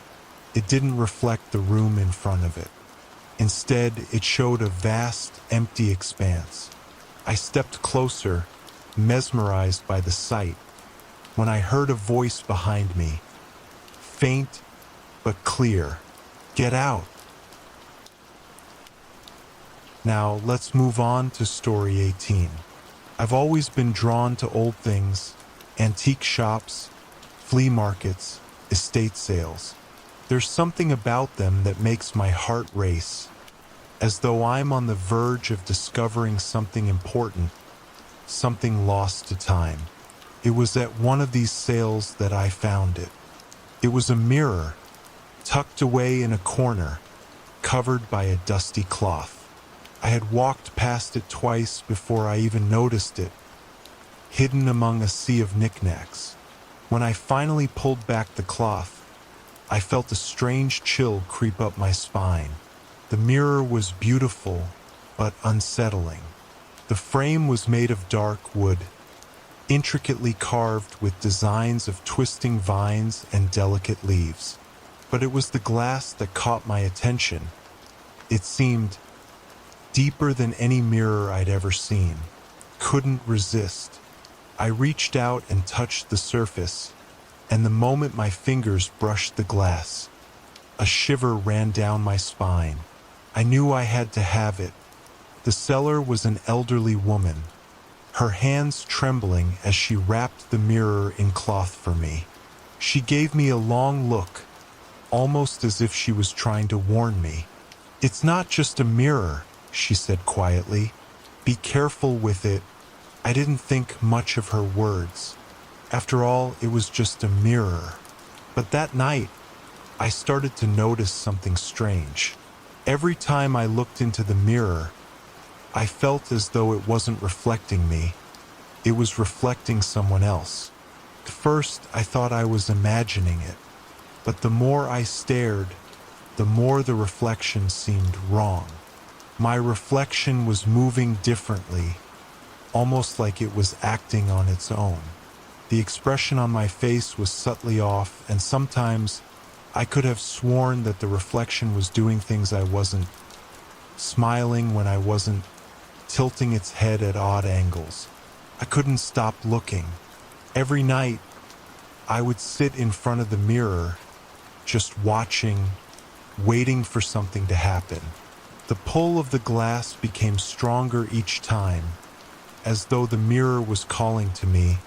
It didn't reflect the room in front of it. Instead, it showed a vast, empty expanse. I stepped closer, mesmerized by the sight, when I heard a voice behind me, faint but clear. "Get out." Now, let's move on to story 18. I've always been drawn to old things, antique shops, flea markets, estate sales. There's something about them that makes my heart race, as though I'm on the verge of discovering something important, something lost to time. It was at one of these sales that I found it. It was a mirror, tucked away in a corner, covered by a dusty cloth. I had walked past it twice before I even noticed it, hidden among a sea of knickknacks. When I finally pulled back the cloth, I felt a strange chill creep up my spine. The mirror was beautiful, but unsettling. The frame was made of dark wood, intricately carved with designs of twisting vines and delicate leaves. But it was the glass that caught my attention. It seemed deeper than any mirror I'd ever seen. Couldn't resist. I reached out and touched the surface, and the moment my fingers brushed the glass, a shiver ran down my spine. I knew I had to have it. The seller was an elderly woman, her hands trembling as she wrapped the mirror in cloth for me. She gave me a long look, almost as if she was trying to warn me. "It's not just a mirror," she said quietly. "Be careful with it." I didn't think much of her words. After all, it was just a mirror. But that night, I started to notice something strange. Every time I looked into the mirror, I felt as though it wasn't reflecting me. It was reflecting someone else. At first, I thought I was imagining it. But the more I stared, the more the reflection seemed wrong. My reflection was moving differently, almost like it was acting on its own. The expression on my face was subtly off, and sometimes I could have sworn that the reflection was doing things I wasn't, smiling when I wasn't, tilting its head at odd angles. I couldn't stop looking. Every night, I would sit in front of the mirror, just watching, waiting for something to happen. The pull of the glass became stronger each time, as though the mirror was calling to me,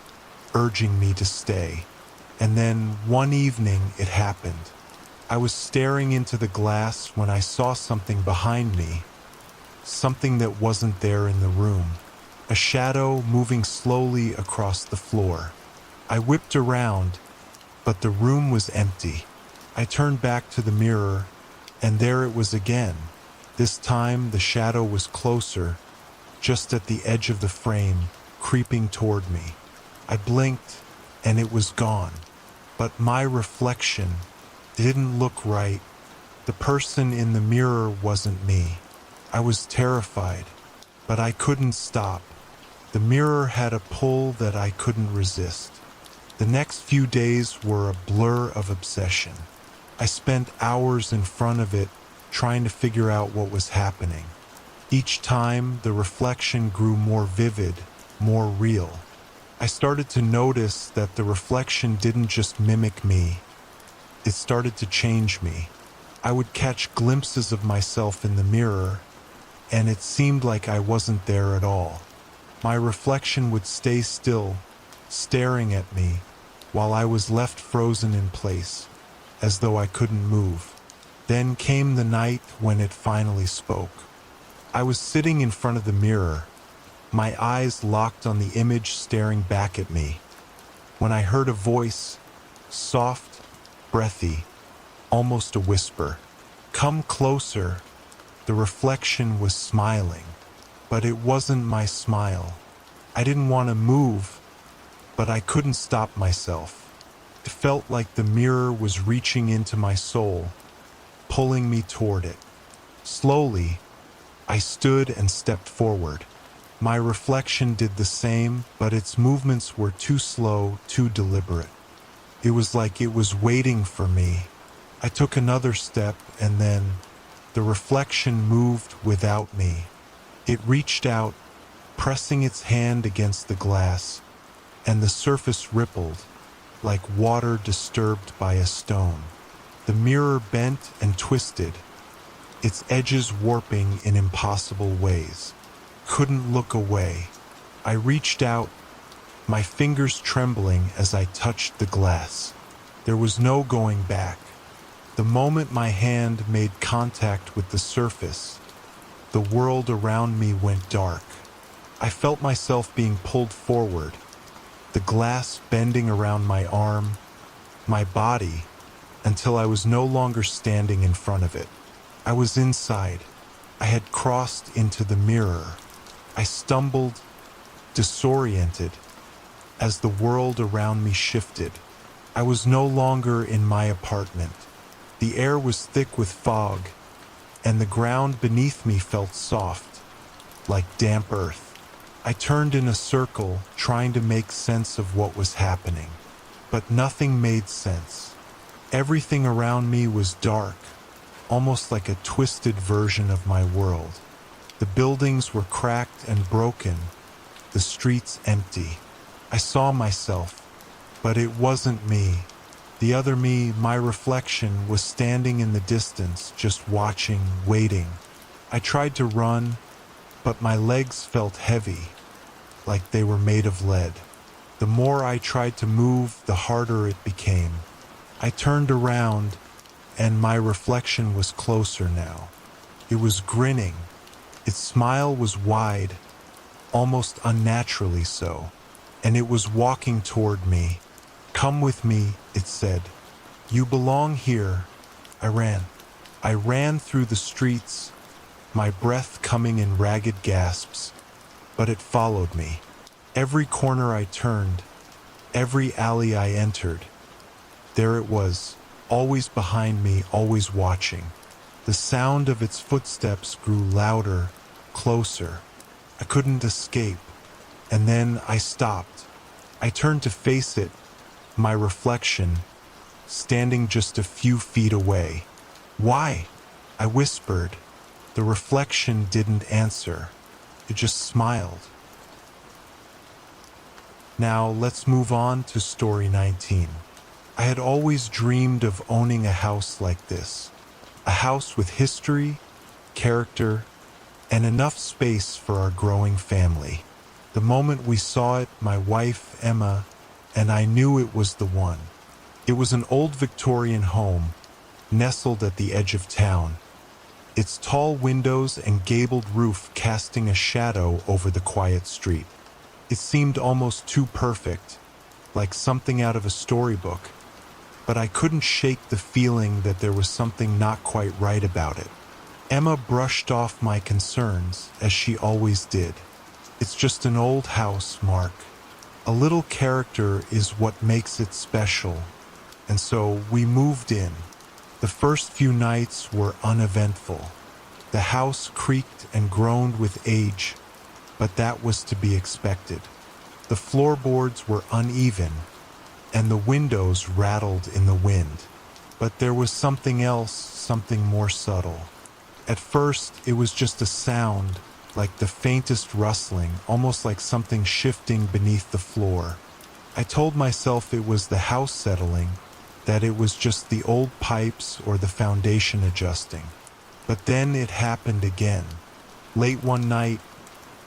urging me to stay. And then one evening it happened. I was staring into the glass when I saw something behind me, something that wasn't there in the room, a shadow moving slowly across the floor. I whipped around, but the room was empty. I turned back to the mirror, and there it was again. This time the shadow was closer, just at the edge of the frame, creeping toward me. I blinked, and it was gone. But my reflection didn't look right. The person in the mirror wasn't me. I was terrified, but I couldn't stop. The mirror had a pull that I couldn't resist. The next few days were a blur of obsession. I spent hours in front of it, trying to figure out what was happening. Each time, the reflection grew more vivid, more real. I started to notice that the reflection didn't just mimic me, it started to change me. I would catch glimpses of myself in the mirror, and it seemed like I wasn't there at all. My reflection would stay still, staring at me, while I was left frozen in place, as though I couldn't move. Then came the night when it finally spoke. I was sitting in front of the mirror, my eyes locked on the image staring back at me, when I heard a voice, soft, breathy, almost a whisper. "Come closer." The reflection was smiling, but it wasn't my smile. I didn't want to move, but I couldn't stop myself. It felt like the mirror was reaching into my soul, pulling me toward it. Slowly, I stood and stepped forward. My reflection did the same, but its movements were too slow, too deliberate. It was like it was waiting for me. I took another step, and then the reflection moved without me. It reached out, pressing its hand against the glass, and the surface rippled, like water disturbed by a stone. The mirror bent and twisted, its edges warping in impossible ways. Couldn't look away. I reached out, my fingers trembling as I touched the glass. There was no going back. The moment my hand made contact with the surface, the world around me went dark. I felt myself being pulled forward, the glass bending around my arm, my body, until I was no longer standing in front of it. I was inside. I had crossed into the mirror. I stumbled, disoriented, as the world around me shifted. I was no longer in my apartment. The air was thick with fog, and the ground beneath me felt soft, like damp earth. I turned in a circle, trying to make sense of what was happening, but nothing made sense. Everything around me was dark, almost like a twisted version of my world. The buildings were cracked and broken, the streets empty. I saw myself, but it wasn't me. The other me, my reflection, was standing in the distance, just watching, waiting. I tried to run, but my legs felt heavy, like they were made of lead. The more I tried to move, the harder it became. I turned around, and my reflection was closer now. It was grinning. Its smile was wide, almost unnaturally so, and it was walking toward me. "Come with me," it said. "You belong here." I ran. I ran through the streets, my breath coming in ragged gasps, but it followed me. Every corner I turned, every alley I entered, there it was, always behind me, always watching. The sound of its footsteps grew louder, closer. I couldn't escape. and then I stopped. I turned to face it, my reflection, standing just a few feet away. "Why?" I whispered. The reflection didn't answer. It just smiled. Now let's move on to story 19. I had always dreamed of owning a house like this. A house with history, character, and enough space for our growing family. The moment we saw it, my wife, Emma, and I knew it was the one. It was an old Victorian home, nestled at the edge of town, its tall windows and gabled roof casting a shadow over the quiet street. It seemed almost too perfect, like something out of a storybook, but I couldn't shake the feeling that there was something not quite right about it. Emma brushed off my concerns, as she always did. "It's just an old house, Mark. A little character is what makes it special." And so we moved in. The first few nights were uneventful. The house creaked and groaned with age, but that was to be expected. The floorboards were uneven, and the windows rattled in the wind. But there was something else, something more subtle. At first, it was just a sound, like the faintest rustling, almost like something shifting beneath the floor. I told myself it was the house settling, that it was just the old pipes or the foundation adjusting. But then it happened again. Late one night,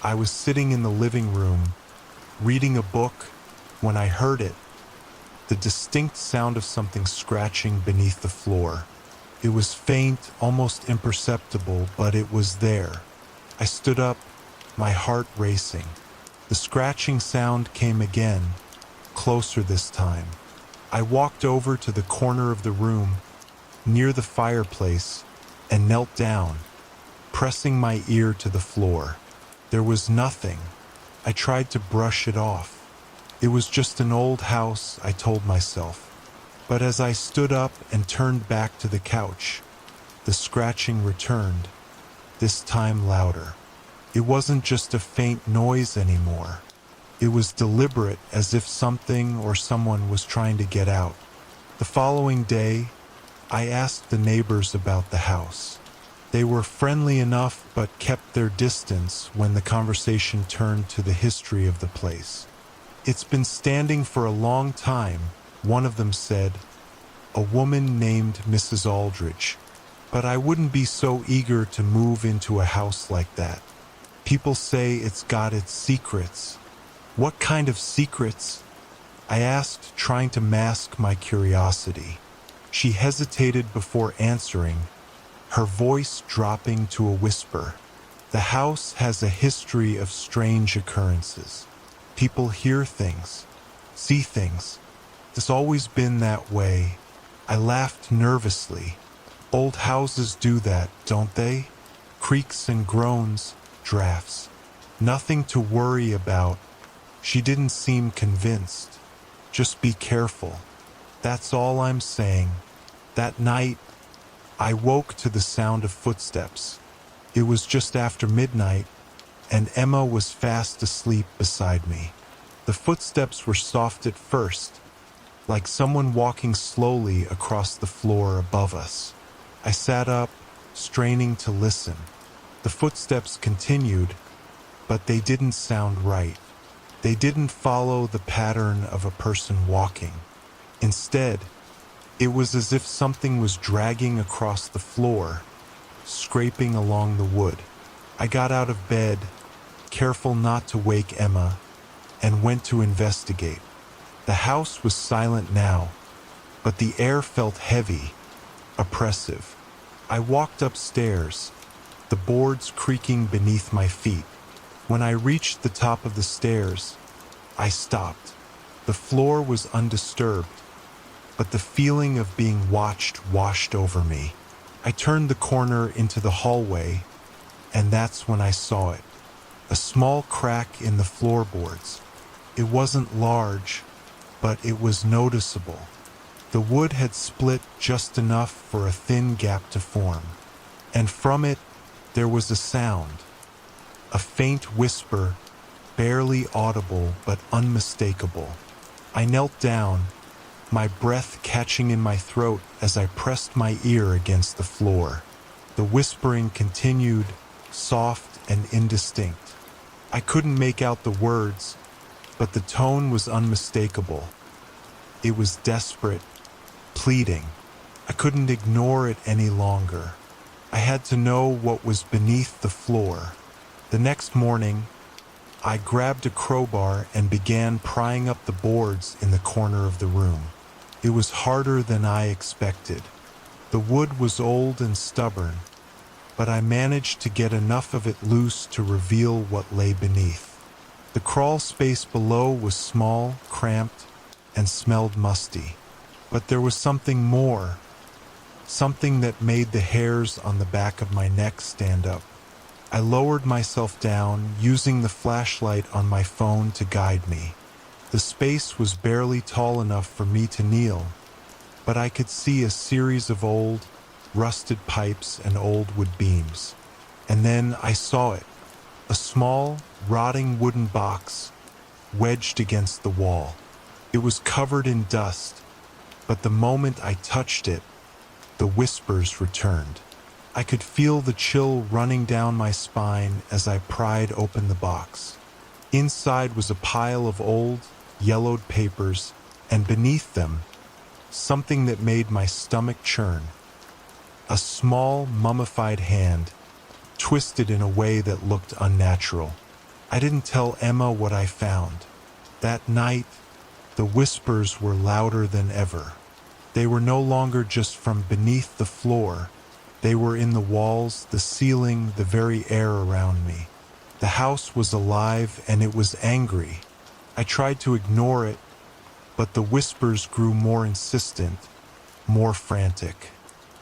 I was sitting in the living room, reading a book, when I heard it, the distinct sound of something scratching beneath the floor. It was faint, almost imperceptible, but it was there. I stood up, my heart racing. The scratching sound came again, closer this time. I walked over to the corner of the room, near the fireplace, and knelt down, pressing my ear to the floor. There was nothing. I tried to brush it off. It was just an old house, I told myself. But as I stood up and turned back to the couch, the scratching returned, this time louder. It wasn't just a faint noise anymore. It was deliberate, as if something or someone was trying to get out. The following day, I asked the neighbors about the house. They were friendly enough but kept their distance when the conversation turned to the history of the place. "It's been standing for a long time," one of them said, "a woman named Mrs. Aldridge. But I wouldn't be so eager to move into a house like that. People say it's got its secrets." "What kind of secrets?" I asked, trying to mask my curiosity. She hesitated before answering, her voice dropping to a whisper. "The house has a history of strange occurrences. People hear things, see things. It's always been that way." I laughed nervously. "Old houses do that, don't they? Creaks and groans, drafts. Nothing to worry about." She didn't seem convinced. "Just be careful. That's all I'm saying." That night, I woke to the sound of footsteps. It was just after midnight, and Emma was fast asleep beside me. The footsteps were soft at first, like someone walking slowly across the floor above us. I sat up, straining to listen. The footsteps continued, but they didn't sound right. They didn't follow the pattern of a person walking. Instead, it was as if something was dragging across the floor, scraping along the wood. I got out of bed, careful not to wake Emma, and went to investigate. The house was silent now, but the air felt heavy, oppressive. I walked upstairs, the boards creaking beneath my feet. When I reached the top of the stairs, I stopped. The floor was undisturbed, but the feeling of being watched washed over me. I turned the corner into the hallway, and that's when I saw it. A small crack in the floorboards. It wasn't large, but it was noticeable. The wood had split just enough for a thin gap to form, and from it there was a sound. A faint whisper, barely audible but unmistakable. I knelt down, my breath catching in my throat as I pressed my ear against the floor. The whispering continued, soft and indistinct. I couldn't make out the words, but the tone was unmistakable. It was desperate, pleading. I couldn't ignore it any longer. I had to know what was beneath the floor. The next morning, I grabbed a crowbar and began prying up the boards in the corner of the room. It was harder than I expected. The wood was old and stubborn, but I managed to get enough of it loose to reveal what lay beneath. The crawl space below was small, cramped, and smelled musty. But there was something more, something that made the hairs on the back of my neck stand up. I lowered myself down, using the flashlight on my phone to guide me. The space was barely tall enough for me to kneel, but I could see a series of old, rusted pipes and old wood beams. And then I saw it, a small, rotting wooden box wedged against the wall. It was covered in dust, but the moment I touched it, the whispers returned. I could feel the chill running down my spine as I pried open the box. Inside was a pile of old, yellowed papers, and beneath them, something that made my stomach churn. A small, mummified hand, twisted in a way that looked unnatural. I didn't tell Emma what I found. That night, the whispers were louder than ever. They were no longer just from beneath the floor. They were in the walls, the ceiling, the very air around me. The house was alive and it was angry. I tried to ignore it, but the whispers grew more insistent, more frantic.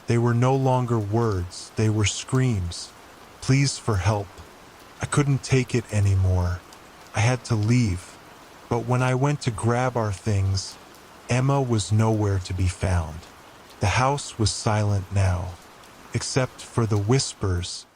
They were no longer words, they were screams. Pleas for help. I couldn't take it anymore. I had to leave. But when I went to grab our things, Emma was nowhere to be found. The house was silent now, except for the whispers